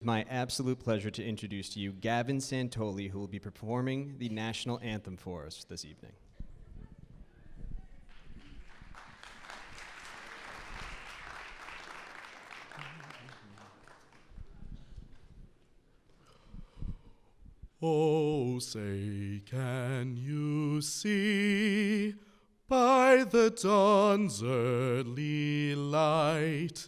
My absolute pleasure to introduce to you Gavin Santoli, who will be performing the national anthem for us this evening. Oh, say, can you see by the dawn's early light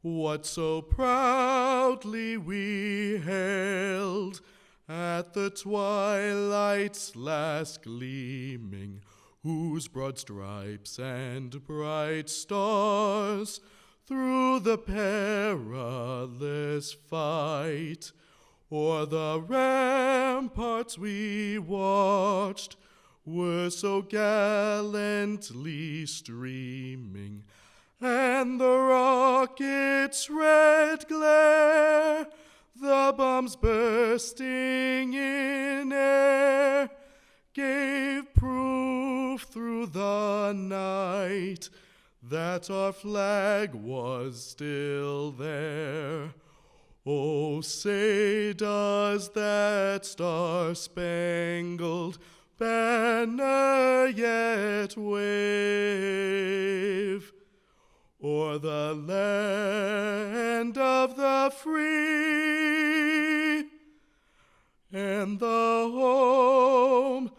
what so proudly we hailed at the twilight's last gleaming, whose broad stripes and bright stars through the perilous fight o'er the ramparts we watched were so gallantly streaming, and the rocket's red glare, the bombs bursting in air, gave proof through the night that our flag was still there. Oh, say, does that star-spangled banner yet wave o'er the land of the free and the home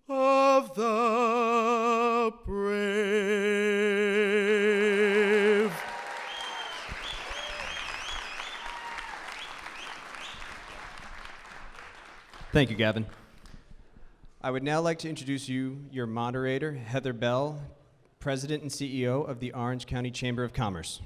of the brave? Thank you, Gavin. I would now like to introduce you, your moderator, Heather Bell, President and CEO of the Orange County Chamber of Commerce.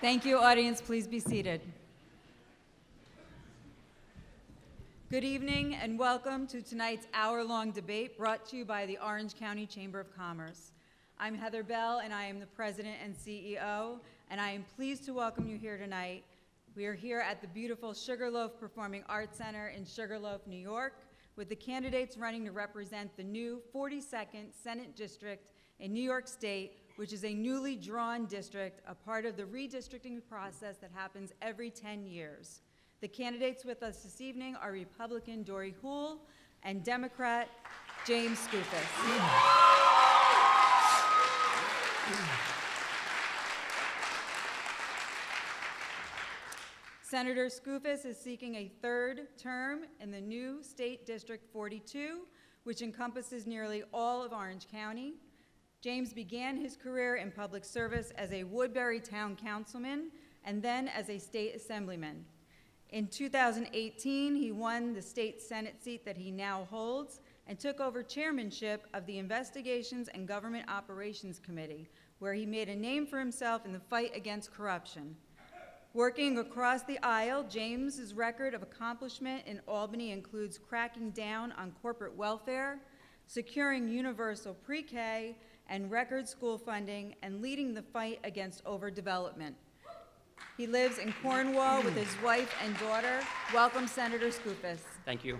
Thank you, audience. Please be seated. Good evening and welcome to tonight's hour-long debate brought to you by the Orange County Chamber of Commerce. I'm Heather Bell and I am the President and CEO, and I am pleased to welcome you here tonight. We are here at the beautiful Sugarloaf Performing Arts Center in Sugarloaf, New York, with the candidates running to represent the new 42nd Senate District in New York State, which is a newly drawn district, a part of the redistricting process that happens every 10 years. The candidates with us this evening are Republican Dory Houle and Democrat James Skoufis. Senator Skoufis is seeking a third term in the new State District 42, which encompasses nearly all of Orange County. James began his career in public service as a Woodbury Town Councilman and then as a state assemblyman. In 2018, he won the state Senate seat that he now holds and took over chairmanship of the Investigations and Government Operations Committee, where he made a name for himself in the fight against corruption. Working across the aisle, James's record of accomplishment in Albany includes cracking down on corporate welfare, securing universal pre-K, and record school funding, and leading the fight against overdevelopment. He lives in Cornwall with his wife and daughter. Welcome, Senator Skoufis. Thank you.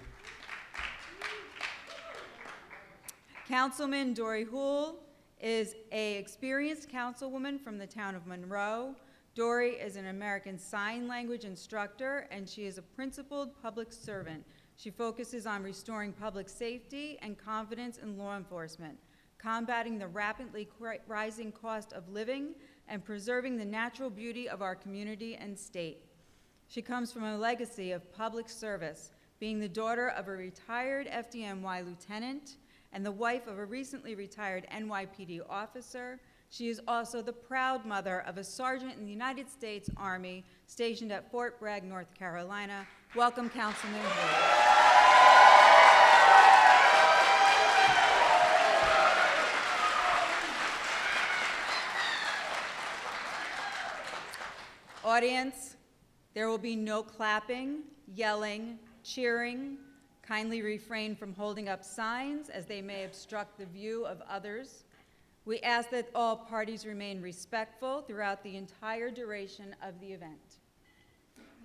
Councilman Dory Houle is an experienced councilwoman from the town of Monroe. Dory is an American Sign Language instructor, and she is a principled public servant. She focuses on restoring public safety and confidence in law enforcement, combating the rapidly rising cost of living, and preserving the natural beauty of our community and state. She comes from a legacy of public service, being the daughter of a retired FDNY lieutenant and the wife of a recently retired NYPD officer. She is also the proud mother of a sergeant in the United States Army stationed at Fort Bragg, North Carolina. Welcome, Councilman Hood. Audience, there will be no clapping, yelling, cheering. Kindly refrain from holding up signs as they may obstruct the view of others. We ask that all parties remain respectful throughout the entire duration of the event.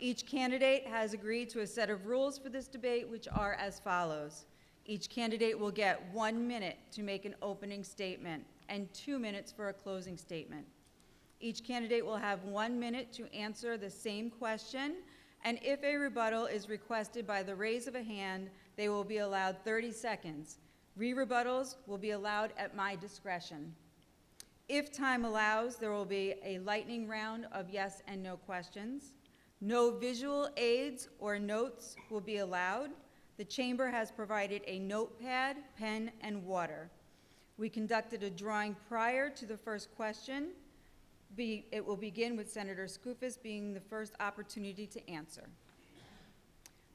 Each candidate has agreed to a set of rules for this debate, which are as follows. Each candidate will get 1 minute to make an opening statement and 2 minutes for a closing statement. Each candidate will have 1 minute to answer the same question, and if a rebuttal is requested by the raise of a hand, they will be allowed 30 seconds. Re-rebuttals will be allowed at my discretion. If time allows, there will be a lightning round of yes and no questions. No visual aids or notes will be allowed. The chamber has provided a notepad, pen, and water. We conducted a drawing prior to the first question. It will begin with Senator Skoufis being the first opportunity to answer.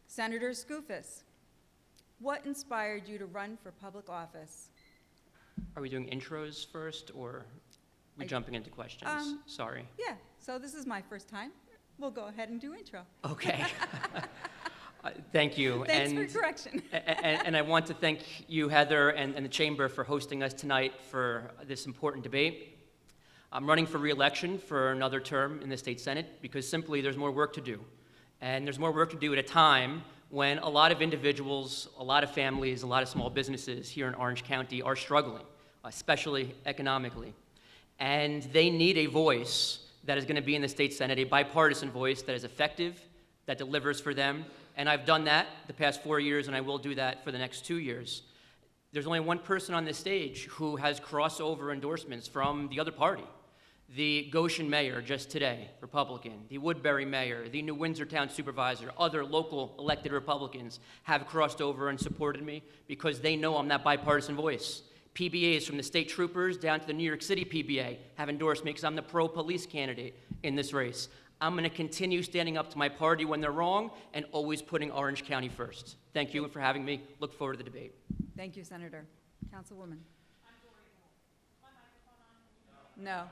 Senator Skoufis, what inspired you to run for public office? Are we doing intros first, or are we jumping into questions? Sorry. Yeah, so this is my first time. We'll go ahead and do intro. Okay. Thank you. Thanks for correction. and I want to thank you, Heather, and the Chamber for hosting us tonight for this important debate. I'm running for re-election for another term in the state Senate because simply there's more work to do. And there's more work to do at a time when a lot of individuals, a lot of families, a lot of small businesses here in Orange County are struggling, especially economically. And they need a voice that is going to be in the state Senate, a bipartisan voice that is effective, that delivers for them. And I've done that the past 4 years, and I will do that for the next 2 years. There's only one person on this stage who has crossover endorsements from the other party. The Goshen mayor just today, Republican, the Woodbury mayor, the New Windsor town supervisor, other local elected Republicans have crossed over and supported me because they know I'm that bipartisan voice. PBAs from the state troopers down to the New York City PBA have endorsed me because I'm the pro-police candidate in this race. I'm going to continue standing up to my party when they're wrong and always putting Orange County first. Thank you for having me. Look forward to the debate. Thank you, Senator. Councilwoman. No.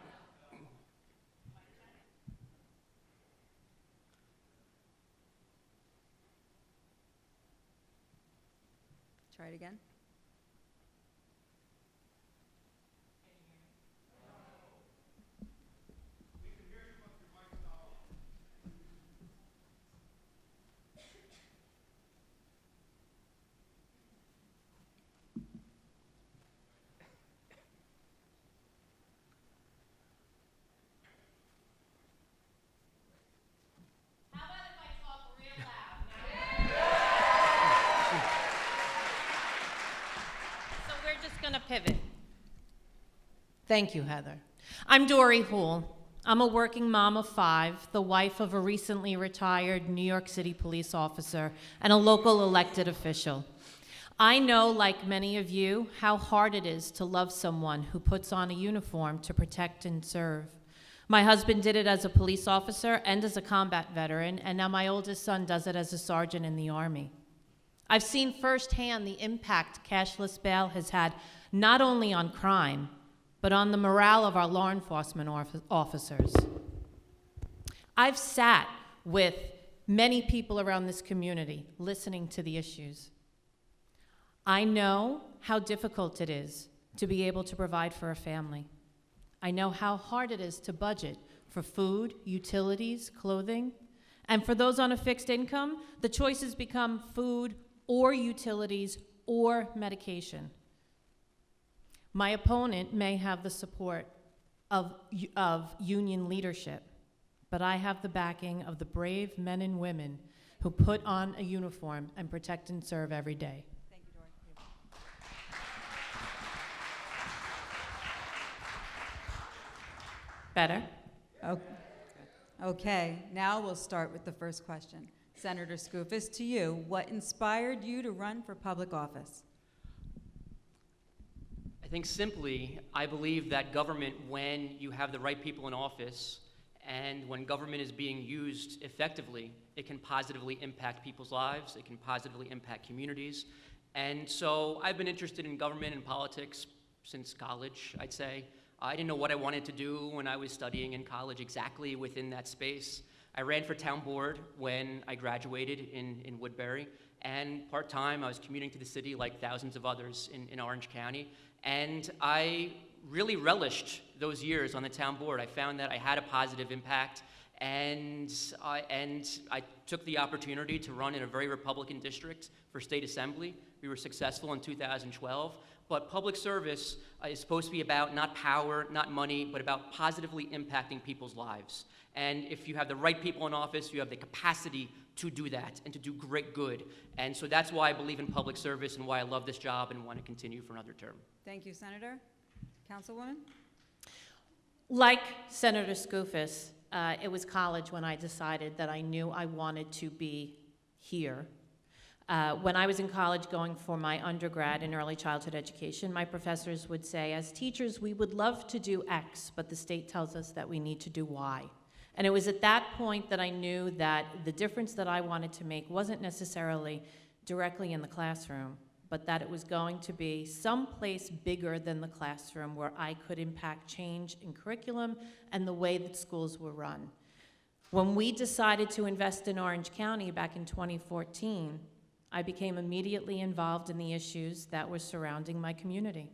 Try it again. Pivot. Thank you, Heather. I'm Dory Houle. I'm a working mom of 5, the wife of a recently retired New York City police officer and a local elected official. I know, like many of you, how hard it is to love someone who puts on a uniform to protect and serve. My husband did it as a police officer and as a combat veteran, and now my oldest son does it as a sergeant in the Army. I've seen firsthand the impact cashless bail has had not only on crime, but on the morale of our law enforcement officers. I've sat with many people around this community listening to the issues. I know how difficult it is to be able to provide for a family. I know how hard it is to budget for food, utilities, clothing. And for those on a fixed income, the choices become food or utilities or medication. My opponent may have the support of union leadership, but I have the backing of the brave men and women who put on a uniform and protect and serve every day. Thank you, Dory. Better? Okay, now we'll start with the first question. Senator Skoufis, to you, what inspired you to run for public office? I think simply, I believe that government, when you have the right people in office, and when government is being used effectively, it can positively impact people's lives, it can positively impact communities. And so I've been interested in government and politics since college, I'd say. I didn't know what I wanted to do when I was studying in college exactly within that space. I ran for town board when I graduated in Woodbury, and part-time I was commuting to the city like thousands of others in Orange County, and I really relished those years on the town board. I found that I had a positive impact, and I took the opportunity to run in a very Republican district for state assembly. We were successful in 2012, but public service is supposed to be about not power, not money, but about positively impacting people's lives. And if you have the right people in office, you have the capacity to do that and to do great good. And so that's why I believe in public service and why I love this job and want to continue for another term. Thank you, Senator. Councilwoman? Like Senator Skoufis, it was college when I decided that I knew I wanted to be here. When I was in college going for my undergrad in early childhood education, my professors would say, as teachers, we would love to do X, but the state tells us that we need to do Y. And it was at that point that I knew that the difference that I wanted to make wasn't necessarily directly in the classroom, but that it was going to be someplace bigger than the classroom where I could impact change in curriculum and the way that schools were run. When we decided to invest in Orange County back in 2014, I became immediately involved in the issues that were surrounding my community.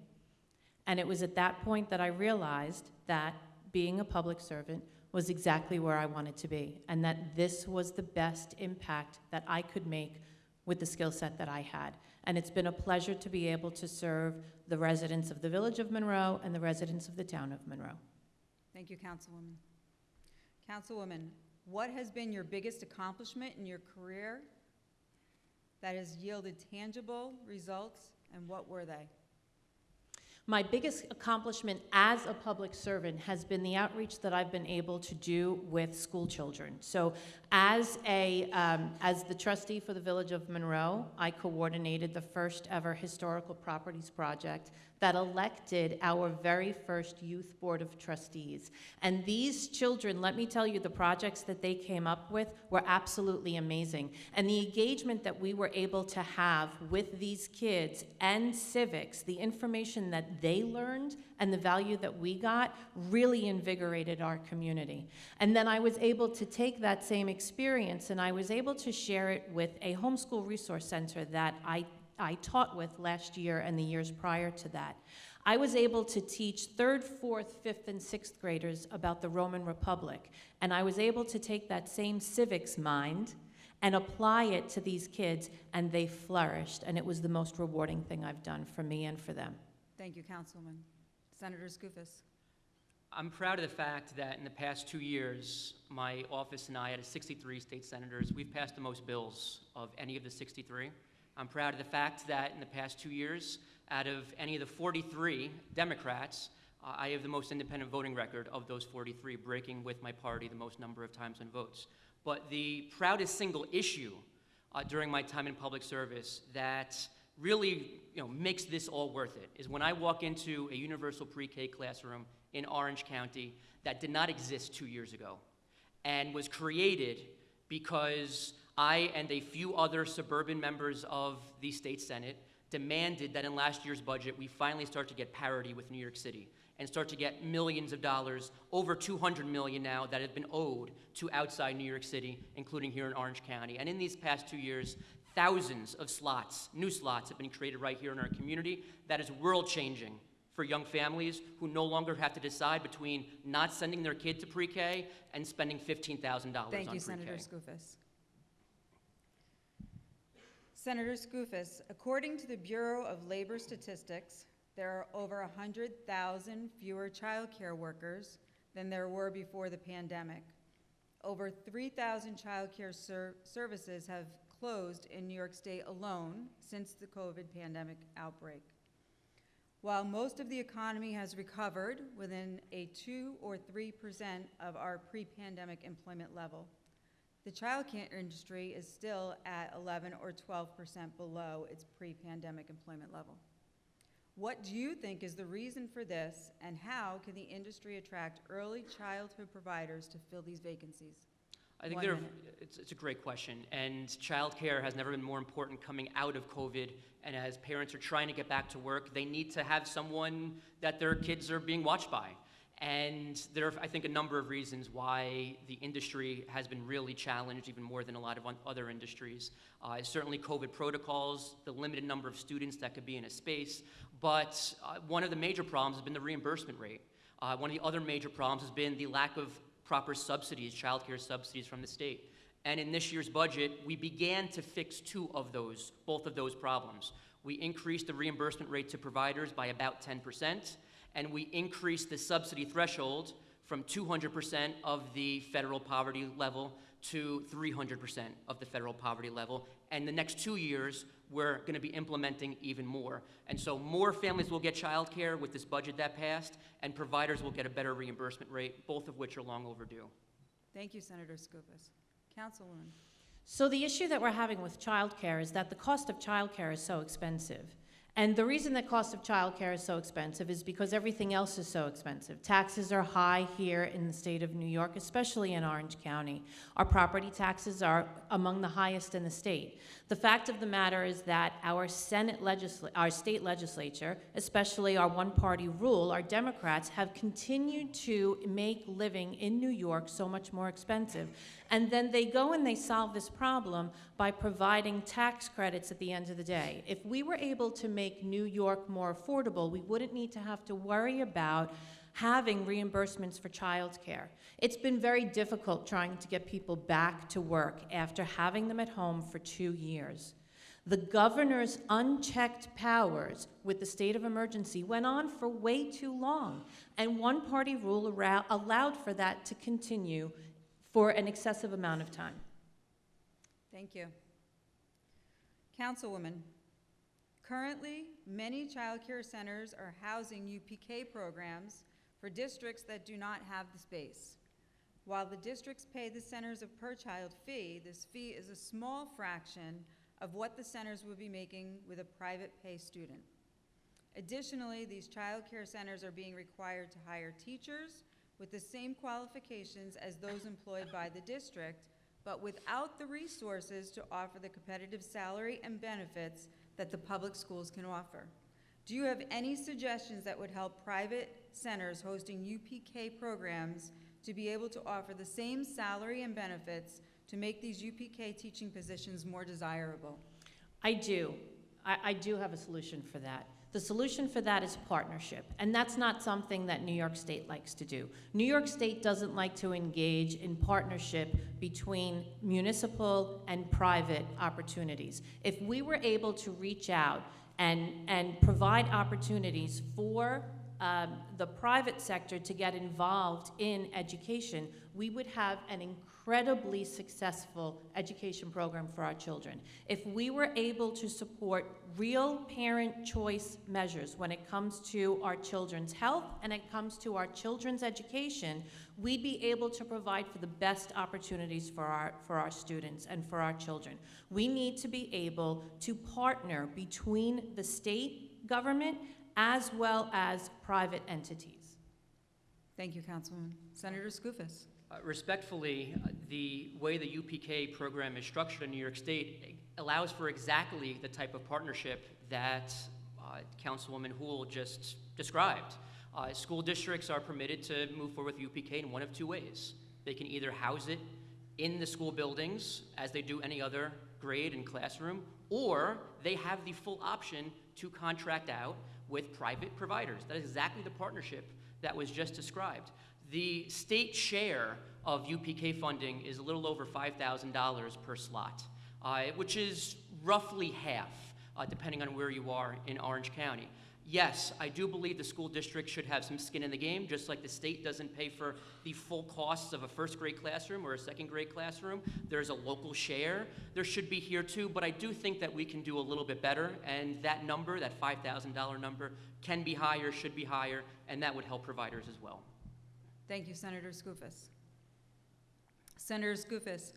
And it was at that point that I realized that being a public servant was exactly where I wanted to be, and that this was the best impact that I could make with the skill set that I had. And it's been a pleasure to be able to serve the residents of the Village of Monroe and the residents of the town of Monroe. Thank you, Councilwoman. Councilwoman, what has been your biggest accomplishment in your career that has yielded tangible results, and what were they? My biggest accomplishment as a public servant has been the outreach that I've been able to do with school children. So as the trustee for the Village of Monroe, I coordinated the first ever historical properties project that elected our very first youth board of trustees. And these children, let me tell you, the projects that they came up with were absolutely amazing. And the engagement that we were able to have with these kids and civics, the information that they learned and the value that we got really invigorated our community. And then I was able to take that same experience and I was able to share it with a homeschool resource center that I taught with last year and the years prior to that. I was able to teach 3rd, 4th, 5th, and 6th graders about the Roman Republic. And I was able to take that same civics mind and apply it to these kids, and they flourished. And it was the most rewarding thing I've done for me and for them. Thank you, Councilwoman. Senator Skoufis. I'm proud of the fact that in the past 2 years, my office and I, out of 63 state senators, we've passed the most bills of any of the 63. I'm proud of the fact that in the past 2 years, out of any of the 43 Democrats, I have the most independent voting record of those 43, breaking with my party the most number of times in votes. But the proudest single issue during my time in public service that really makes this all worth it is when I walk into a universal pre-K classroom in Orange County that did not exist 2 years ago and was created because I and a few other suburban members of the state Senate demanded that in last year's budget we finally start to get parity with New York City and start to get millions of dollars, over $200 million now, that have been owed to outside New York City, including here in Orange County. And in these past 2 years, thousands of slots, new slots, have been created right here in our community. That is world-changing for young families who no longer have to decide between not sending their kid to pre-K and spending $15,000 on pre-K. Thank you, Senator Skoufis. Senator Skoufis, according to the Bureau of Labor Statistics, there are over 100,000 fewer child care workers than there were before the pandemic. Over 3,000 child care services have closed in New York State alone since the COVID pandemic outbreak. While most of the economy has recovered within a 2 or 3% of our pre-pandemic employment level, the child care industry is still at 11 or 12% below its pre-pandemic employment level. What do you think is the reason for this, and how can the industry attract early childhood providers to fill these vacancies? I think 1 minute. it's a great question, and childcare has never been more important coming out of COVID, and as parents are trying to get back to work, they need to have someone that their kids are being watched by. And there are, I think, a number of reasons why the industry has been really challenged, even more than a lot of other industries. Certainly COVID protocols, the limited number of students that could be in a space, but one of the major problems has been the reimbursement rate. One of the other major problems has been the lack of proper subsidies, childcare subsidies from the state. And in this year's budget, we began to fix both of those problems. We increased the reimbursement rate to providers by about 10%, and we increased the subsidy threshold from 200% of the federal poverty level to 300% of the federal poverty level. And the next 2 years, we're going to be implementing even more. And so more families will get childcare with this budget that passed, and providers will get a better reimbursement rate, both of which are long overdue. Thank you, Senator Skoufis. Councilwoman. So the issue that we're having with childcare is that the cost of childcare is so expensive. And the reason the cost of childcare is so expensive is because everything else is so expensive. Taxes are high here in the state of New York, especially in Orange County. Our property taxes are among the highest in the state. The fact of the matter is that our state legislature, especially our one-party rule, our Democrats, have continued to make living in New York so much more expensive. And then they go and they solve this problem by providing tax credits at the end of the day. If we were able to make New York more affordable, we wouldn't need to have to worry about having reimbursements for childcare. It's been very difficult trying to get people back to work after having them at home for 2 years. The governor's unchecked powers with the state of emergency went on for way too long, and one-party rule allowed for that to continue for an excessive amount of time. Thank you. Councilwoman, currently, many child care centers are housing UPK programs for districts that do not have the space. While the districts pay the centers a per-child fee, this fee is a small fraction of what the centers would be making with a private pay student. Additionally, these child care centers are being required to hire teachers with the same qualifications as those employed by the district, but without the resources to offer the competitive salary and benefits that the public schools can offer. Do you have any suggestions that would help private centers hosting UPK programs to be able to offer the same salary and benefits to make these UPK teaching positions more desirable? I do. I do have a solution for that. The solution for that is partnership, and that's not something that New York State likes to do. New York State doesn't like to engage in partnership between municipal and private opportunities. If we were able to reach out and provide opportunities for the private sector to get involved in education, we would have an incredibly successful education program for our children. If we were able to support real parent choice measures when it comes to our children's health and it comes to our children's education, we'd be able to provide for the best opportunities for our students and for our children. We need to be able to partner between the state government as well as private entities. Thank you, Councilwoman. Senator Skoufis. Respectfully, the way the UPK program is structured in New York State allows for exactly the type of partnership that Councilwoman Houle just described. School districts are permitted to move forward with UPK in one of two ways. They can either house it in the school buildings, as they do any other grade and classroom, or they have the full option to contract out with private providers. That is exactly the partnership that was just described. The state share of UPK funding is a little over $5,000 per slot, which is roughly half, depending on where you are in Orange County. Yes, I do believe the school district should have some skin in the game, just like the state doesn't pay for the full costs of a first grade classroom or a second grade classroom. There's a local share. There should be here too, but I do think that we can do a little bit better, and that number, that $5,000 number, can be higher, should be higher, and that would help providers as well. Thank you, Senator Skoufis. Senator Skoufis,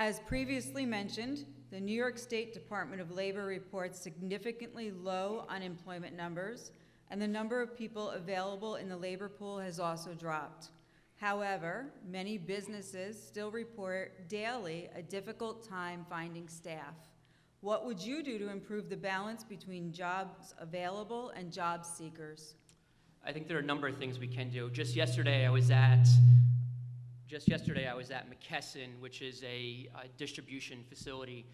As previously mentioned, the New York State Department of Labor reports significantly low unemployment numbers, and the number of people available in the labor pool has also dropped. However, many businesses still report daily a difficult time finding staff. What would you do to improve the balance between jobs available and job seekers? I think there are a number of things we can do. Just yesterday I was at McKesson, which is a distribution facility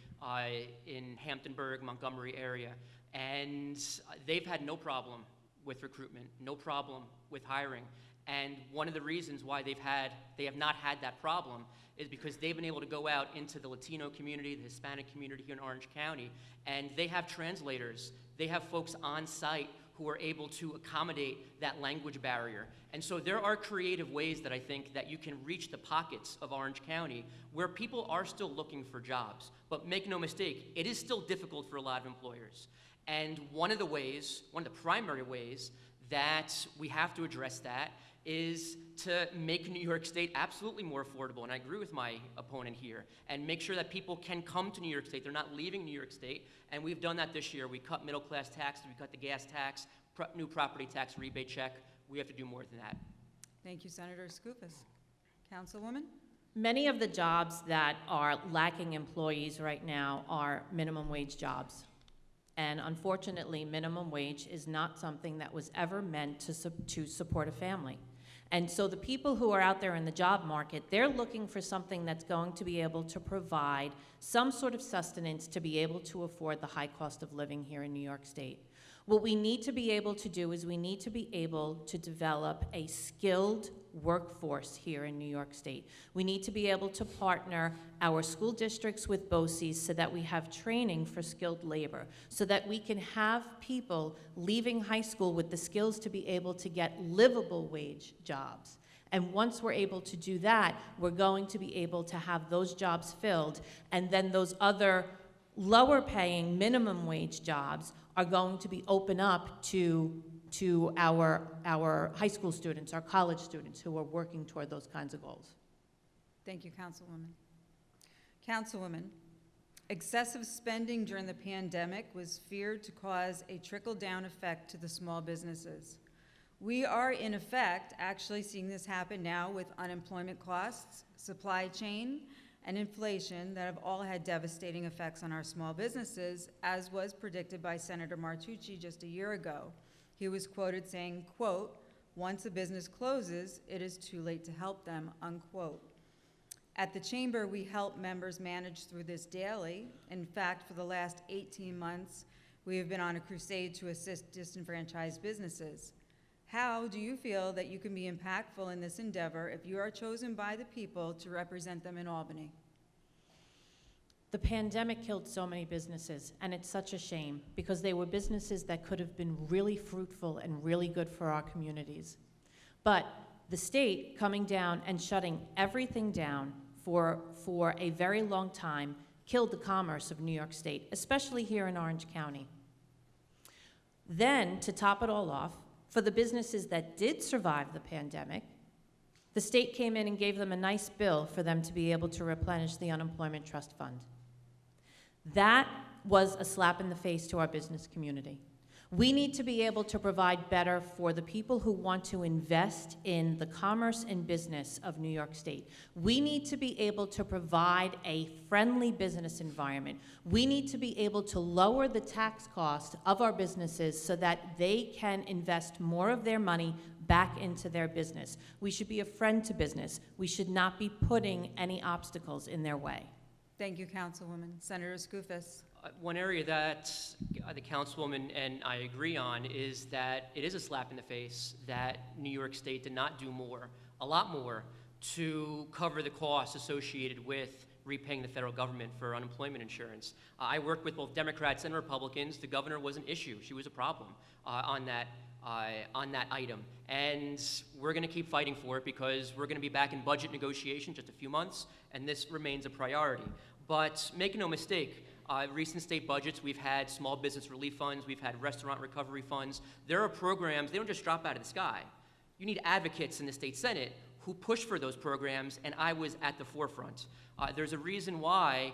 in Hamptonburg, Montgomery area, and they've had no problem with recruitment, no problem with hiring. And one of the reasons why they have not had that problem is because they've been able to go out into the Latino community, the Hispanic community here in Orange County, and they have translators. They have folks on site who are able to accommodate that language barrier. And so there are creative ways that I think that you can reach the pockets of Orange County where people are still looking for jobs. But make no mistake, it is still difficult for a lot of employers. And one of the primary ways that we have to address that is to make New York State absolutely more affordable, and I agree with my opponent here, and make sure that people can come to New York State. They're not leaving New York State, and we've done that this year. We cut middle-class taxes, we cut the gas tax, new property tax rebate check. We have to do more than that. Thank you, Senator Skoufis. Councilwoman? Many of the jobs that are lacking employees right now are minimum wage jobs. And unfortunately, minimum wage is not something that was ever meant to support a family. And so the people who are out there in the job market, they're looking for something that's going to be able to provide some sort of sustenance to be able to afford the high cost of living here in New York State. What we need to be able to do is we need to be able to develop a skilled workforce here in New York State. We need to be able to partner our school districts with BOCES so that we have training for skilled labor, so that we can have people leaving high school with the skills to be able to get livable wage jobs. And once we're able to do that, we're going to be able to have those jobs filled, and then those other lower paying minimum wage jobs are going to be open up to our high school students, our college students who are working toward those kinds of goals. Thank you, Councilwoman. Councilwoman, excessive spending during the pandemic was feared to cause a trickle-down effect to the small businesses. We are, in effect, actually seeing this happen now with unemployment costs, supply chain, and inflation that have all had devastating effects on our small businesses, as was predicted by Senator Martucci just a year ago. He was quoted saying, quote, "Once a business closes, it is too late to help them," unquote. At the Chamber, we help members manage through this daily. In fact, for the last 18 months, we have been on a crusade to assist disenfranchised businesses. How do you feel that you can be impactful in this endeavor if you are chosen by the people to represent them in Albany? The pandemic killed so many businesses, and it's such a shame because they were businesses that could have been really fruitful and really good for our communities. But the state coming down and shutting everything down for a very long time killed the commerce of New York State, especially here in Orange County. Then, to top it all off, for the businesses that did survive the pandemic, the state came in and gave them a nice bill for them to be able to replenish the unemployment trust fund. That was a slap in the face to our business community. We need to be able to provide better for the people who want to invest in the commerce and business of New York State. We need to be able to provide a friendly business environment. We need to be able to lower the tax cost of our businesses so that they can invest more of their money back into their business. We should be a friend to business. We should not be putting any obstacles in their way. Thank you, Councilwoman. Senator Skoufis. One area that the Councilwoman and I agree on is that it is a slap in the face that New York State did not do more, a lot more, to cover the costs associated with repaying the federal government for unemployment insurance. I worked with both Democrats and Republicans. The governor was an issue. She was a problem on that item. And we're going to keep fighting for it because we're going to be back in budget negotiation just a few months, and this remains a priority. But make no mistake, recent state budgets, we've had small business relief funds, we've had restaurant recovery funds. There are programs, they don't just drop out of the sky. You need advocates in the state Senate who pushed for those programs, and I was at the forefront. There's a reason why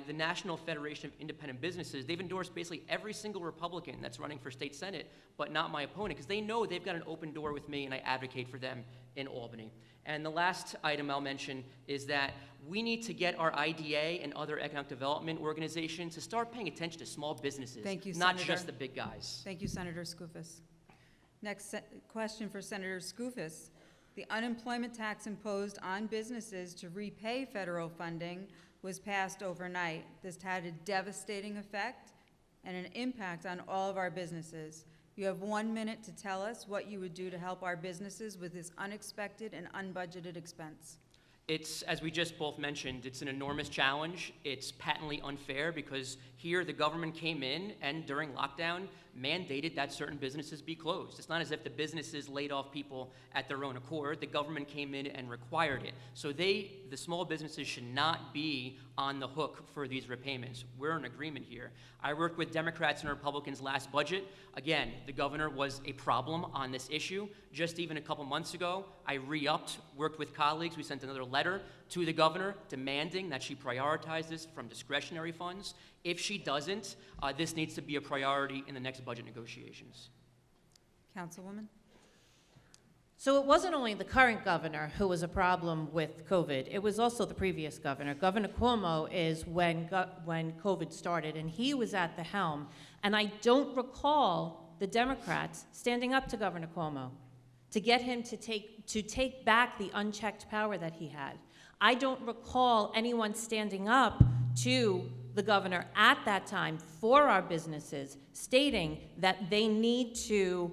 the National Federation of Independent Businesses, they've endorsed basically every single Republican that's running for state senate, but not my opponent, because they know they've got an open door with me, and I advocate for them in Albany. And the last item I'll mention is that we need to get our IDA and other economic development organizations to start paying attention to small businesses, Thank you, not Senator. just the big guys. Thank you, Senator Skoufis. Next question for Senator Skoufis. The unemployment tax imposed on businesses to repay federal funding was passed overnight. This had a devastating effect and an impact on all of our businesses. You have 1 minute to tell us what you would do to help our businesses with this unexpected and unbudgeted expense. It's, as we just both mentioned, it's an enormous challenge. It's patently unfair because here the government came in and during lockdown mandated that certain businesses be closed. It's not as if the businesses laid off people at their own accord. The government came in and required it. So the small businesses should not be on the hook for these repayments. We're in agreement here. I worked with Democrats and Republicans last budget. Again, the governor was a problem on this issue. Just even a couple months ago, I re-upped, worked with colleagues. We sent another letter to the governor demanding that she prioritize this from discretionary funds. If she doesn't, this needs to be a priority in the next budget negotiations. Councilwoman? So it wasn't only the current governor who was a problem with COVID, it was also the previous governor. Governor Cuomo is when COVID started, and he was at the helm. And I don't recall the Democrats standing up to Governor Cuomo to get him to take back the unchecked power that he had. I don't recall anyone standing up to the governor at that time for our businesses, stating that they need to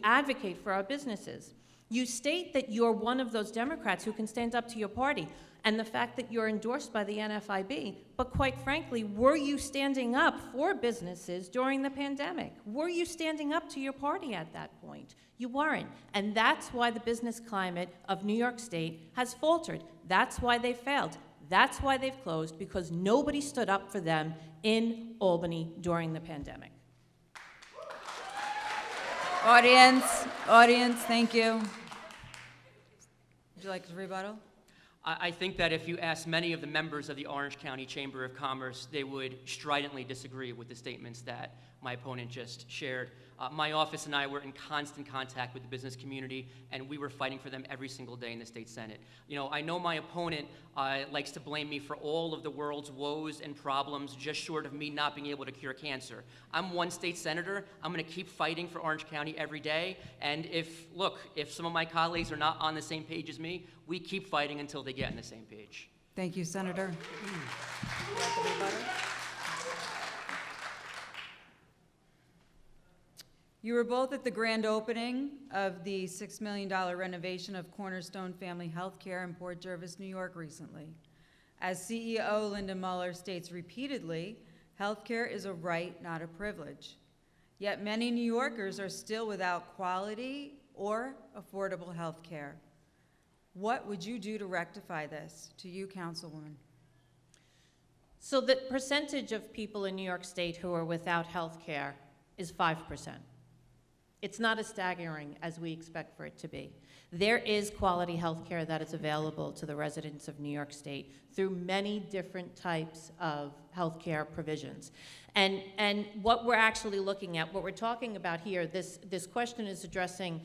advocate for our businesses. You state that you're one of those Democrats who can stand up to your party, and the fact that you're endorsed by the NFIB, but quite frankly, were you standing up for businesses during the pandemic? Were you standing up to your party at that point? You weren't, and that's why the business climate of New York State has faltered. That's why they failed. That's why they've closed, because nobody stood up for them in Albany during the pandemic. Audience, thank you. Would you like to rebuttal? I think that if you ask many of the members of the Orange County Chamber of Commerce, they would stridently disagree with the statements that my opponent just shared. My office and I were in constant contact with the business community, and we were fighting for them every single day in the state Senate. You know, I know my opponent likes to blame me for all of the world's woes and problems, just short of me not being able to cure cancer. I'm one state senator. I'm going to keep fighting for Orange County every day. And if some of my colleagues are not on the same page as me, we keep fighting until they get on the same page. Thank you, Senator. Would you like to rebuttal? You were both at the grand opening of the $6 million renovation of Cornerstone Family Healthcare in Port Jervis, New York recently. As CEO Linda Mueller states repeatedly, healthcare is a right, not a privilege. Yet many New Yorkers are still without quality or affordable healthcare. What would you do to rectify this? To you, Councilwoman. So the percentage of people in New York State who are without health care is 5%. It's not as staggering as we expect for it to be. There is quality health care that is available to the residents of New York State through many different types of health care provisions. And what we're actually looking at, what we're talking about here, this question is addressing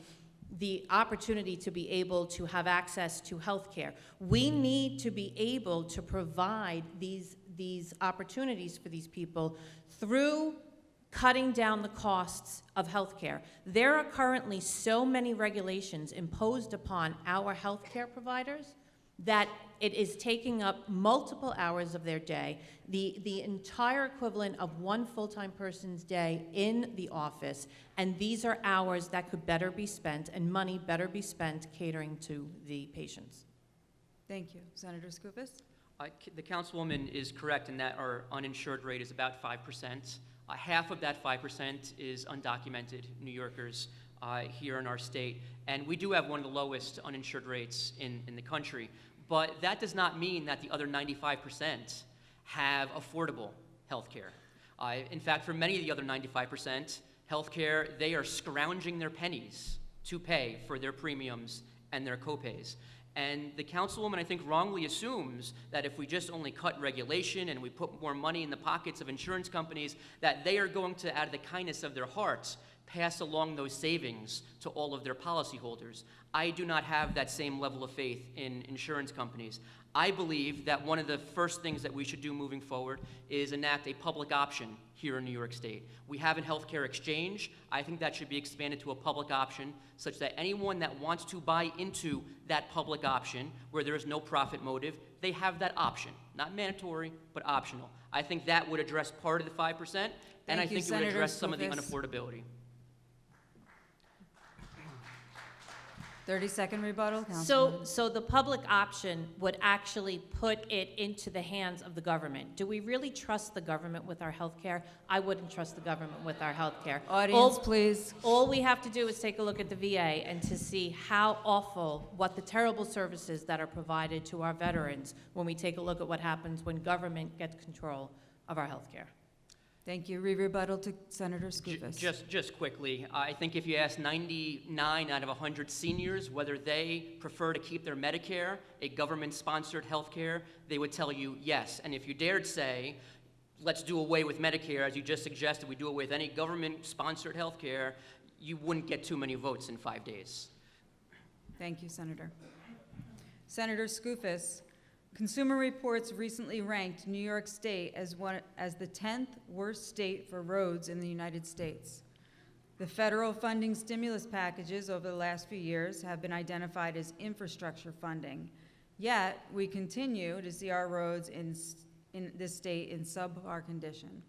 the opportunity to be able to have access to health care. We need to be able to provide these opportunities for these people through cutting down the costs of healthcare. There are currently so many regulations imposed upon our healthcare providers that it is taking up multiple hours of their day, the entire equivalent of one full-time person's day in the office, and these are hours that could better be spent and money better be spent catering to the patients. Thank you. Senator Skoufis? The Councilwoman is correct in that our uninsured rate is about 5%. Half of that 5% is undocumented New Yorkers here in our state, and we do have one of the lowest uninsured rates in the country. But that does not mean that the other 95% have affordable health care. In fact, for many of the other 95%, health care, they are scrounging their pennies to pay for their premiums and their copays. And the councilwoman, I think, wrongly assumes that if we just only cut regulation and we put more money in the pockets of insurance companies, that they are going to, out of the kindness of their hearts, pass along those savings to all of their policyholders. I do not have that same level of faith in insurance companies. I believe that one of the first things that we should do moving forward is enact a public option here in New York State. We have a healthcare exchange. I think that should be expanded to a public option such that anyone that wants to buy into that public option where there is no profit motive, they have that option. Not mandatory, but optional. I think that would address part of the 5%, and I think it would address some of the unaffordability. 30-second rebuttal, Councilwoman. So the public option would actually put it into the hands of the government. Do we really trust the government with our health care? I wouldn't trust the government with our health care. Audience, please. All we have to do is take a look at the VA and to see how awful, what the terrible services that are provided to our veterans when we take a look at what happens when government gets control of our health care. Thank you. Rebuttal to Senator Skoufis. Just quickly, I think if you ask 99 out of 100 seniors whether they prefer to keep their Medicare, a government-sponsored health care, they would tell you yes. And if you dared say, let's do away with Medicare, as you just suggested, we do away with any government-sponsored health care, you wouldn't get too many votes in 5 days. Thank you, Senator. Senator Skoufis. Consumer Reports recently ranked New York State as the 10th worst state for roads in the United States. The federal funding stimulus packages over the last few years have been identified as infrastructure funding. Yet, we continue to see our roads in this state in subpar condition.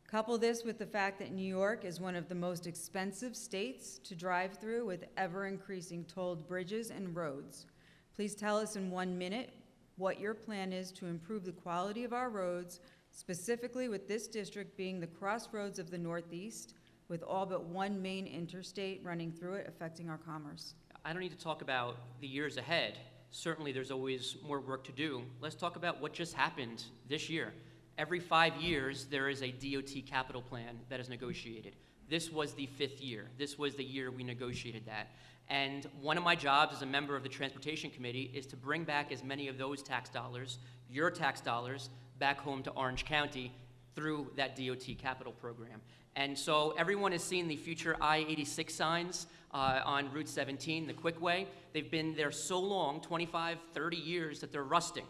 Couple this with the fact that New York is one of the most expensive states to drive through with ever-increasing tolled bridges and roads. Please tell us in 1 minute what your plan is to improve the quality of our roads, specifically with this district being the crossroads of the Northeast, with all but one main interstate running through it, affecting our commerce. I don't need to talk about the years ahead. Certainly there's always more work to do. Let's talk about what just happened this year. Every 5 years, there is a DOT capital plan that is negotiated. This was the 5th year. This was the year we negotiated that. And one of my jobs as a member of the Transportation Committee is to bring back as many of those tax dollars, your tax dollars, back home to Orange County through that DOT capital program. And so everyone has seen the future I-86 signs on Route 17, the quick way. They've been there so long, 25, 30 years, that they're rusting.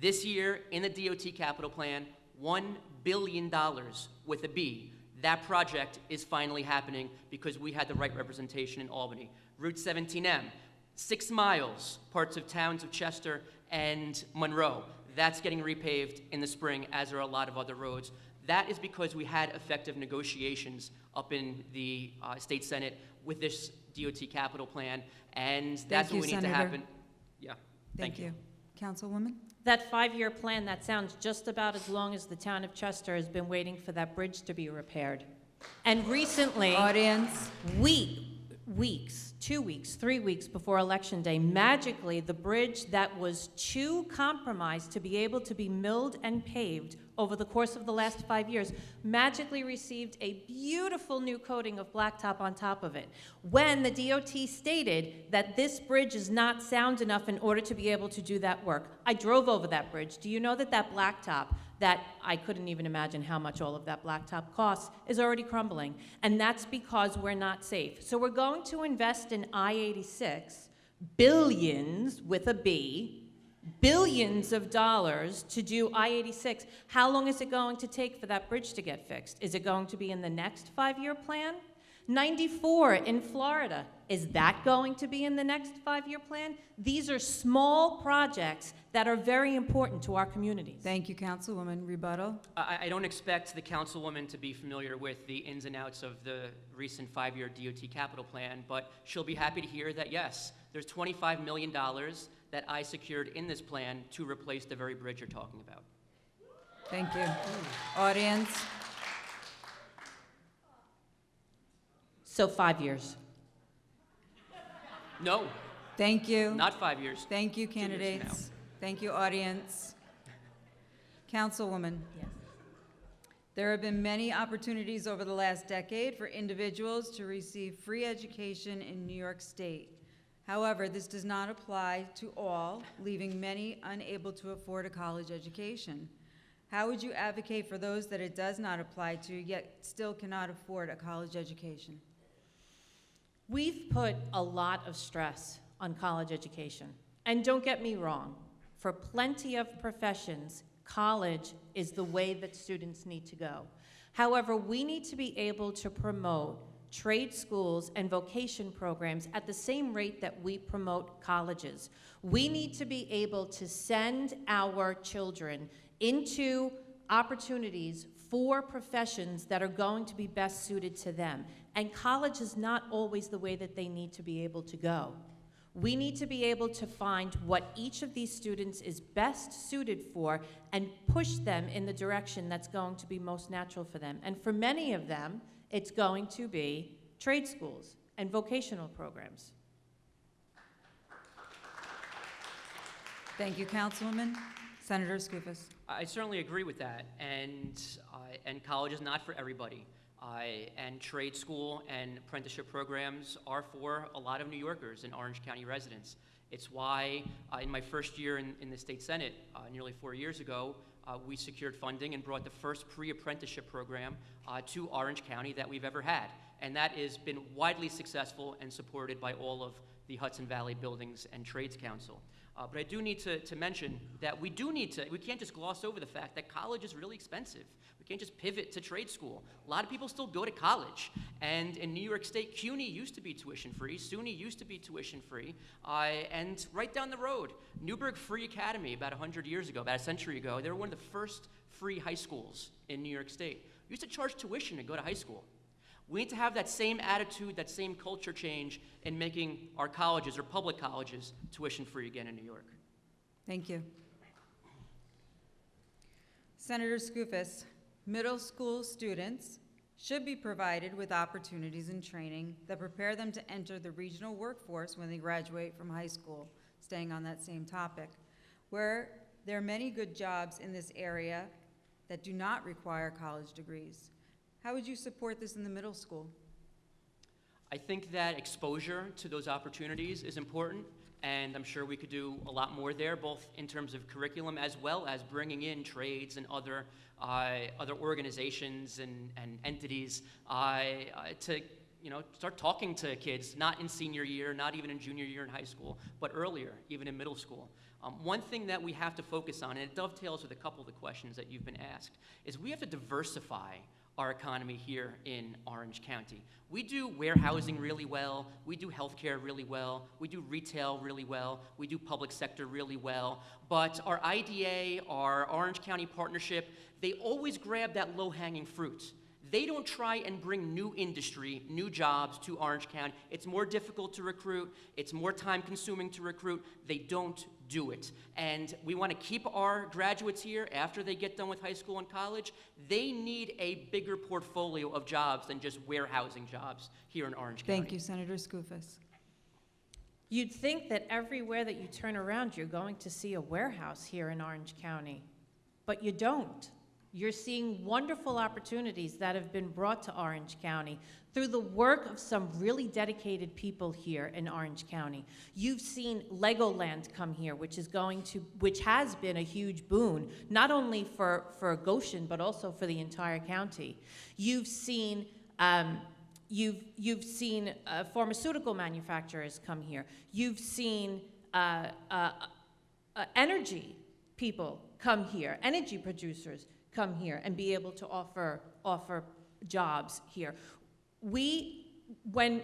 This year, in the DOT capital plan, $1 billion with a B. That project is finally happening because we had the right representation in Albany. Route 17M, 6 miles, parts of towns of Chester and Monroe. That's getting repaved in the spring, as are a lot of other roads. That is because we had effective negotiations up in the State Senate with this DOT capital plan, and that's what we need to happen. Yeah, thank you. Councilwoman? That 5-year plan, that sounds just about as long as the town of Chester has been waiting for that bridge to be repaired. And recently, Audience. 2 weeks, 3 weeks before Election Day, magically the bridge that was too compromised to be able to be milled and paved over the course of the last 5 years magically received a beautiful new coating of blacktop on top of it. When the DOT stated that this bridge is not sound enough in order to be able to do that work. I drove over that bridge. Do you know that that blacktop, that I couldn't even imagine how much all of that blacktop costs, is already crumbling? And that's because we're not safe. So we're going to invest in I-86, billions with a B, billions of dollars to do I-86. How long is it going to take for that bridge to get fixed? Is it going to be in the next 5-year plan? 94 in Florida, is that going to be in the next 5-year plan? These are small projects that are very important to our communities. Thank you, Councilwoman. Rebuttal? I don't expect the councilwoman to be familiar with the ins and outs of the recent 5-year DOT capital plan, but she'll be happy to hear that, yes, there's $25 million that I secured in this plan to replace the very bridge you're talking about. Thank you. Audience? So 5 years. No, Thank you. not 5 years. Thank you, 2 years from candidates. Thank you, audience. Councilwoman. Yes. There have been many opportunities over the last decade for individuals to receive free education in New York State. However, this does not apply to all, leaving many unable to afford a college education. How would you advocate for those that it does not apply to, yet still cannot afford a college education? We've put a lot of stress on college education. And don't get me wrong, for plenty of professions, college is the way that students need to go. However, we need to be able to promote trade schools and vocation programs at the same rate that we promote colleges. We need to be able to send our children into opportunities for professions that are going to be best suited to them. And college is not always the way that they need to be able to go. We need to be able to find what each of these students is best suited for and push them in the direction that's going to be most natural for them. And for many of them, it's going to be trade schools and vocational programs. Thank you, Councilwoman. Senator Skoufis. I certainly agree with that, and college is not for everybody. And trade school and apprenticeship programs are for a lot of New Yorkers and Orange County residents. It's why in my first year in the state Senate, nearly 4 years ago, we secured funding and brought the first pre-apprenticeship program to Orange County that we've ever had. And that has been widely successful and supported by all of the Hudson Valley Buildings and Trades Council. But I do need to mention that we can't just gloss over the fact that college is really expensive. We can't just pivot to trade school. A lot of people still go to college. And in New York State, CUNY used to be tuition free, SUNY used to be tuition free. And right down the road, Newburgh Free Academy, about 100 years ago, about a century ago, they were one of the first free high schools in New York State. We used to charge tuition to go to high school. We need to have that same attitude, that same culture change in making our colleges or public colleges tuition free again in New York. Thank you. Senator Skoufis, middle school students should be provided with opportunities and training that prepare them to enter the regional workforce when they graduate from high school, staying on that same topic, where there are many good jobs in this area that do not require college degrees. How would you support this in the middle school? I think that exposure to those opportunities is important, and I'm sure we could do a lot more there, both in terms of curriculum as well as bringing in trades and other organizations and entities to start talking to kids, not in senior year, not even in junior year in high school, but earlier, even in middle school. One thing that we have to focus on, and it dovetails with a couple of the questions that you've been asked, is we have to diversify our economy here in Orange County. We do warehousing really well, we do healthcare really well, we do retail really well, we do public sector really well, but our IDA, our Orange County partnership, they always grab that low-hanging fruit. They don't try and bring new industry, new jobs to Orange County. It's more difficult to recruit, it's more time-consuming to recruit, they don't do it. And we want to keep our graduates here after they get done with high school and college. They need a bigger portfolio of jobs than just warehousing jobs here in Orange County. Thank you, Senator Skoufis. You'd think that everywhere that you turn around, you're going to see a warehouse here in Orange County, but you don't. You're seeing wonderful opportunities that have been brought to Orange County through the work of some really dedicated people here in Orange County. You've seen Legoland come here, which has been a huge boon, not only for Goshen, but also for the entire county. You've seen pharmaceutical manufacturers come here. You've seen energy people come here, energy producers come here and be able to offer jobs here. When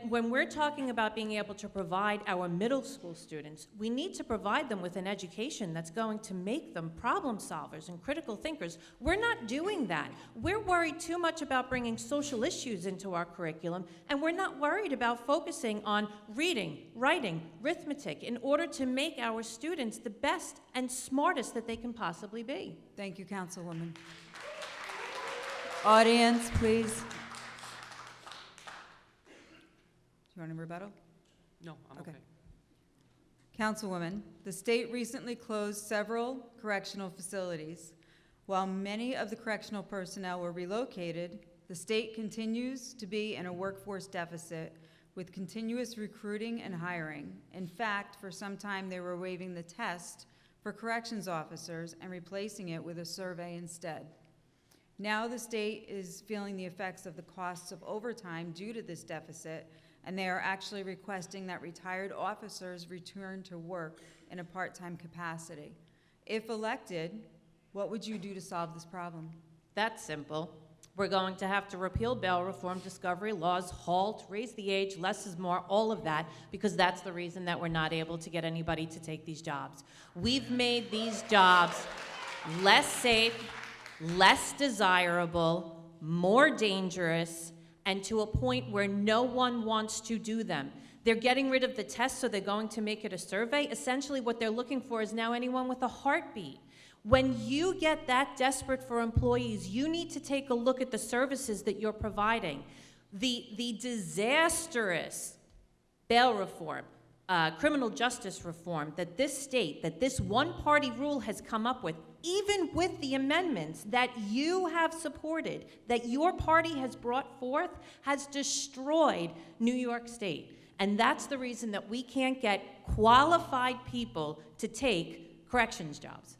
we're talking about being able to provide our middle school students, we need to provide them with an education that's going to make them problem solvers and critical thinkers. We're not doing that. We're worried too much about bringing social issues into our curriculum, and we're not worried about focusing on reading, writing, arithmetic in order to make our students the best and smartest that they can possibly be. Thank you, Councilwoman. Audience, please. Do you want a rebuttal? No, I'm okay. Councilwoman, the state recently closed several correctional facilities. While many of the correctional personnel were relocated, the state continues to be in a workforce deficit with continuous recruiting and hiring. In fact, for some time, they were waiving the test for corrections officers and replacing it with a survey instead. Now the state is feeling the effects of the costs of overtime due to this deficit, and they are actually requesting that retired officers return to work in a part-time capacity. If elected, what would you do to solve this problem? That's simple. We're going to have to repeal bail reform, discovery laws, halt, raise the age, less is more, all of that, because that's the reason that we're not able to get anybody to take these jobs. We've made these jobs less safe, less desirable, more dangerous, and to a point where no one wants to do them. They're getting rid of the test, so they're going to make it a survey. Essentially, what they're looking for is now anyone with a heartbeat. When you get that desperate for employees, you need to take a look at the services that you're providing. The disastrous bail reform, criminal justice reform that this state, that this one-party rule has come up with, even with the amendments that you have supported, that your party has brought forth, has destroyed New York State. And that's the reason that we can't get qualified people to take corrections jobs.